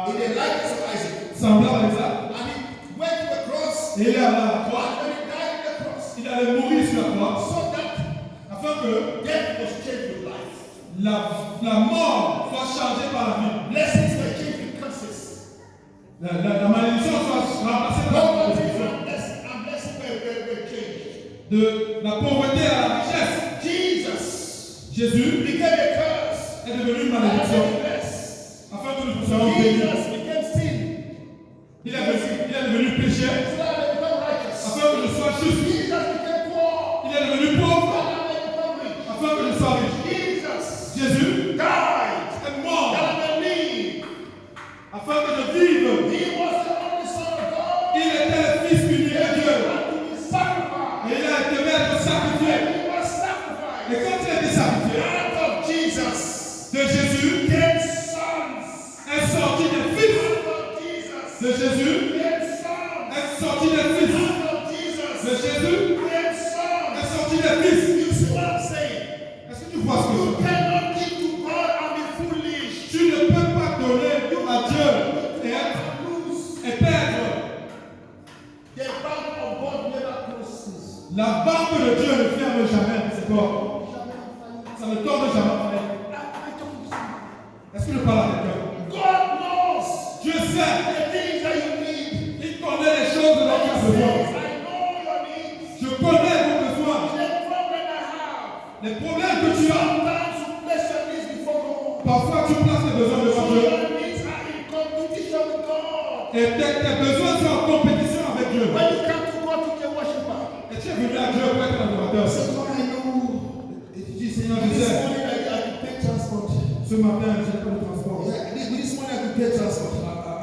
In the likeness of Isaac. semblable à Isaac. And He went to the cross. Et il est allé à la croix. And when He died on the cross, Il allait mourir sur la croix so that afin que death was changed with life. la mort soit changée par la vie. Blessings were changed with curses. La malédiction soit remplacée par la Poverty bénédiction. and blessings were changed. De la pauvreté à la richesse. Jesus Jésus became a curse. est devenu une And malédiction then blessed. afin que nous soyons bénis. Jesus became sin. Il est devenu péché So that I become righteous. afin que je sois juste. Jesus became poor. Il est devenu pauvre So that I become rich. afin que je sois riche. Jesus Jésus died. est mort That I may live. afin que je vive. He was the only Son of God. Il était le Fils unique de Dieu. And to be sacrificed. Et il a été maître sacrifié. He was Et sacrificed. quand il a été sacrifié, Out of Jesus de Jésus came sons. est sorti des fils. Out of Jesus De Jésus came sons. est sorti des fils. Out of De Jesus Jésus came sons. est sorti des fils. You see what I'm saying? Est-ce que tu vois ce que je You veux dire? cannot give to God and be foolish. Tu ne peux pas donner à Dieu et être et perdre. The bank of God never closes. La banque de Dieu ne ferme jamais ses portes. Ça ne tourne jamais. Est-ce que je parle avec toi? God knows Dieu sait. the things that you need. Il connaît les choses dont tu as God besoin. says, I know your needs. Je connais vos besoins. The problem I have. Les problèmes que tu as. Sometimes you place your needs before God. Parfois tu places tes besoins devant So Dieu. your needs are in competition with God. Et tes besoins sont en compétition avec Dieu. When you come to God to be a worshiper, Et tu es venu à Dieu pour être un adorateur. say, God, I know. Et tu dis, Seigneur, je This sais. morning I could pay transport. Ce matin, je n'ai pas de transport. Yeah, this morning I could pay transport.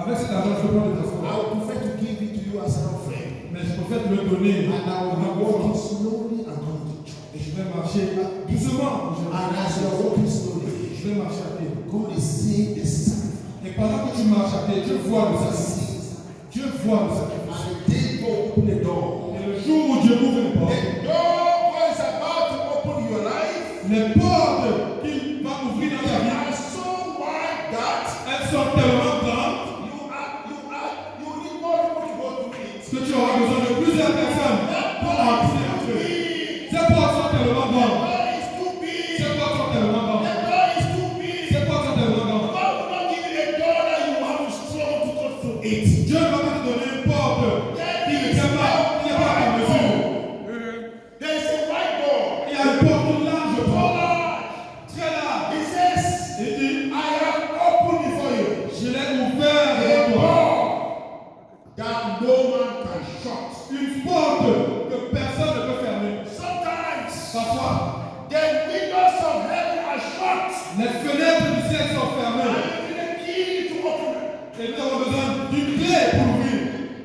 Avec cet argent, je peux prendre le I transport. would prefer to give it to you as an offering. Mais je préfère te le donner. And I will be walking slowly and going to church. Et je vais marcher doucement. And as you are walking slowly, Je vais marcher à pied. God is seeing the sacrifice. Et pendant que tu marches à pied, Dieu voit le sacrifice. Dieu voit le sacrifice. And the day God open the door, Et le jour où Dieu ouvre les portes, the door God is about to open your life, les portes qu'il va ouvrir dans ta they vie, are so wide that elles sont tellement grandes you need more people to go to it. que tu auras besoin de plusieurs personnes pour entrer entre eux. Ces portes sont tellement The grandes. door is too big. Ces portes sont tellement The grandes. door is too big. Ces portes sont tellement grandes. God will not give you a door that you have to struggle to go through it. Dieu ne va pas te donner une porte qui ne tient pas, qui n'est pas à ta mesure. There is a wide door. Il y a une porte large, So large. très large. He says, Il dit, I have opened before you je l'ai ouvert a devant toi. door that no man can shut. Une porte que personne ne peut fermer. Sometimes Parfois, the windows of heaven are shut. les fenêtres du ciel sont fermées. And you need a key to open them. Et nous avons besoin d'une clé pour ouvrir.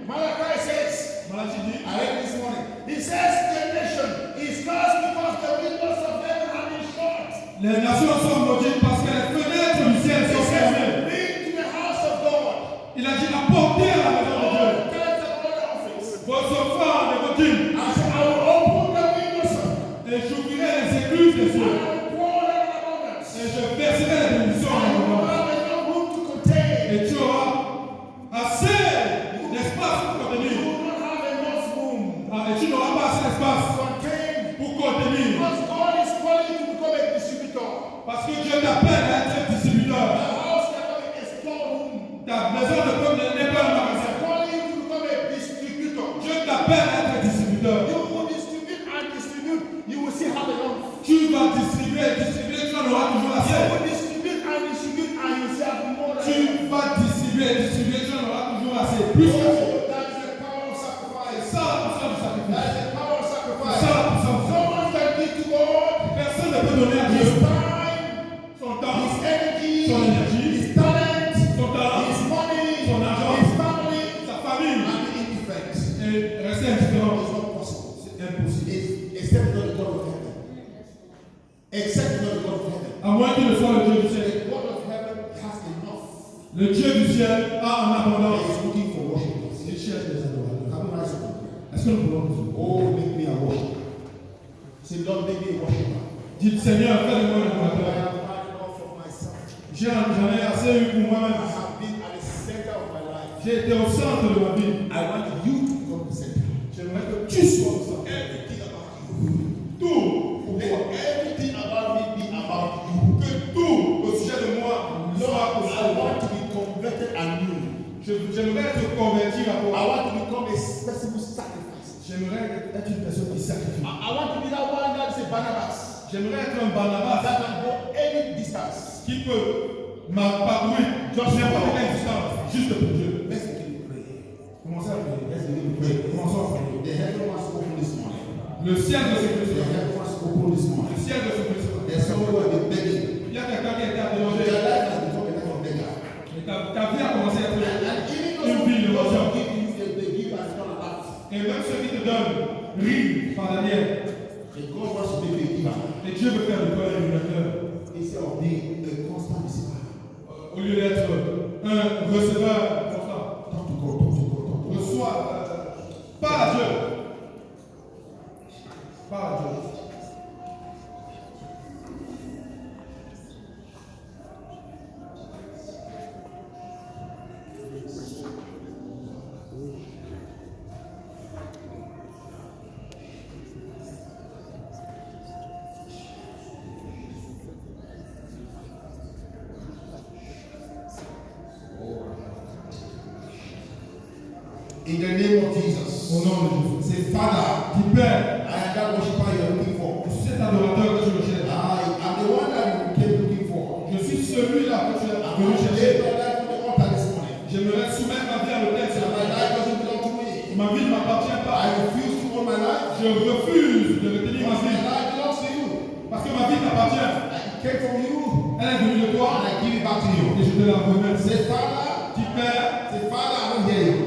Malachi says, Malachi dit, I read this morning. He says the nation is cursed because the windows of heaven have been shut. les nations sont maudites parce que les fenêtres du ciel He sont says, fermées. bring to the house Tu vas distribuer, tu en auras toujours assez. Plus que Oh, that is the power of sacrifice. ça, la puissance du That sacrifice. is the power of sacrifice. Ça, la puissance. No one can give to God Personne ne peut donner à his Dieu time, son temps, his energy, son énergie, his talent, son talent, his money, son argent, his family, sa famille and be indifferent. et rester indifférent. It's not possible. C'est impossible. Except not the God of heaven. Except not the God of heaven. À moins qu'il ne soit le Dieu du ciel. The God of heaven has enough. Le Dieu du ciel a en He abondance. is looking for worshipers. Il cherche des adorateurs. Can we rise up? Est-ce que nous pouvons nous Oh, make me a worshiper. Say, Lord, make me a worshiper. dites Seigneur, fais-le-moi un I adorateur. have had enough of myself. J'en ai assez eu pour I moi-même. have been at the center of my life. J'ai été au centre de ma vie. I want you to become the center. J'aimerais que tu sois au centre. Everything about you. Tout pour Let toi. everything about me be about you. Que tout au sujet de moi soit Lord, au I centre. want to be converted anew. J'aimerais te convertir à I toi. want to become a special sacrifice. J'aimerais être une personne qui sacrifie. I want to be that one that is a Barnabas J'aimerais être un Barnabas that can go any distance. qui peut parcourir n'importe quelle distance juste pour Dieu. Let's begin to pray. Commencez à prier. Let's begin to pray. Commençons à prier. The heaven was open this morning. Le ciel de ce The Christ. heaven was open this Le morning. ciel de ce Christ. There's someone who has been begging. Il y a quelqu'un qui a été à Their demander. life has become a life of beggar. Et ta vie a commencé à être And even une vie de those who mendiant. give you, they give as not allowed. Et même ceux qui te donnent rient par la mienne. And God wants to make you a giver Et Dieu veut faire de toi un donateur. instead of being a constant receiver. Au lieu d'être un receveur constant. Talk to God, talk to God, talk to God. Reçois, parle à Dieu. Parle à Dieu. In the name of Jesus. Au nom de Jésus. Say, Father, Dis Père, I am that worshiper you are looking for. je suis cet adorateur que tu recherches. I am the one that you came looking for. Je suis celui-là que tu I as want venu to chercher. lay my life on the altar this morning. J'aimerais soumettre ma vie à l'autel. And my life doesn't belong to me. Ma vie ne m'appartient I pas. refuse to own my life. Je refuse de retenir ma Because my vie. life belongs to you. Parce que ma vie t'appartient. It came from you. Elle est venue de And toi. I give it back to Et you. je te la remets. Say, Father, Dis Père, say, Father, I don't hear you.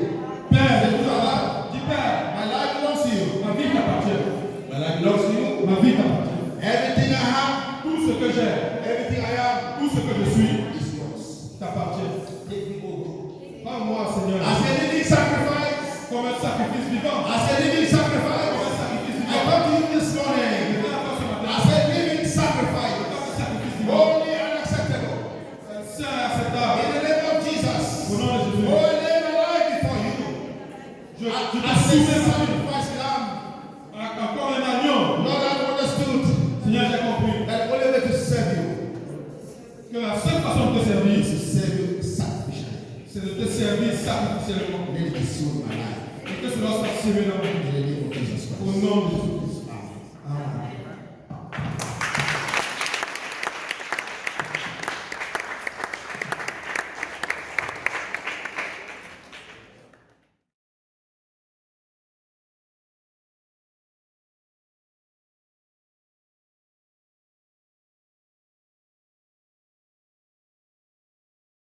Père, Say, Father, dis Père, my life belongs to you. ma vie t'appartient. My life belongs to you. Ma vie t'appartient. Everything I have, Tout ce que j'ai, everything I am tout ce que je suis, is yours. t'appartient. Take me over. Pas-moi, Seigneur, As a living sacrifice. comme un sacrifice vivant. As a living Comme un sacrifice. sacrifice I vivant. come to you this Je morning. viens à toi ce matin. As a living sacrifice. Comme un sacrifice vivant. Holy and acceptable. Saint et acceptable. In the name of Jesus. Au nom de Jésus. Oh, I lay my life before you. Je te As a soumets ma vie. sacrifice lamb. Encore un agneau. Lord, I've understood Seigneur, j'ai compris that the only way to serve you que la seule façon de te servir, is to serve you sacrificially. c'est de te servir sacrificiellement. Let it be so in my life. Et que cela soit serré dans ma vie. In the name of Jesus Au Christ. nom de Jésus.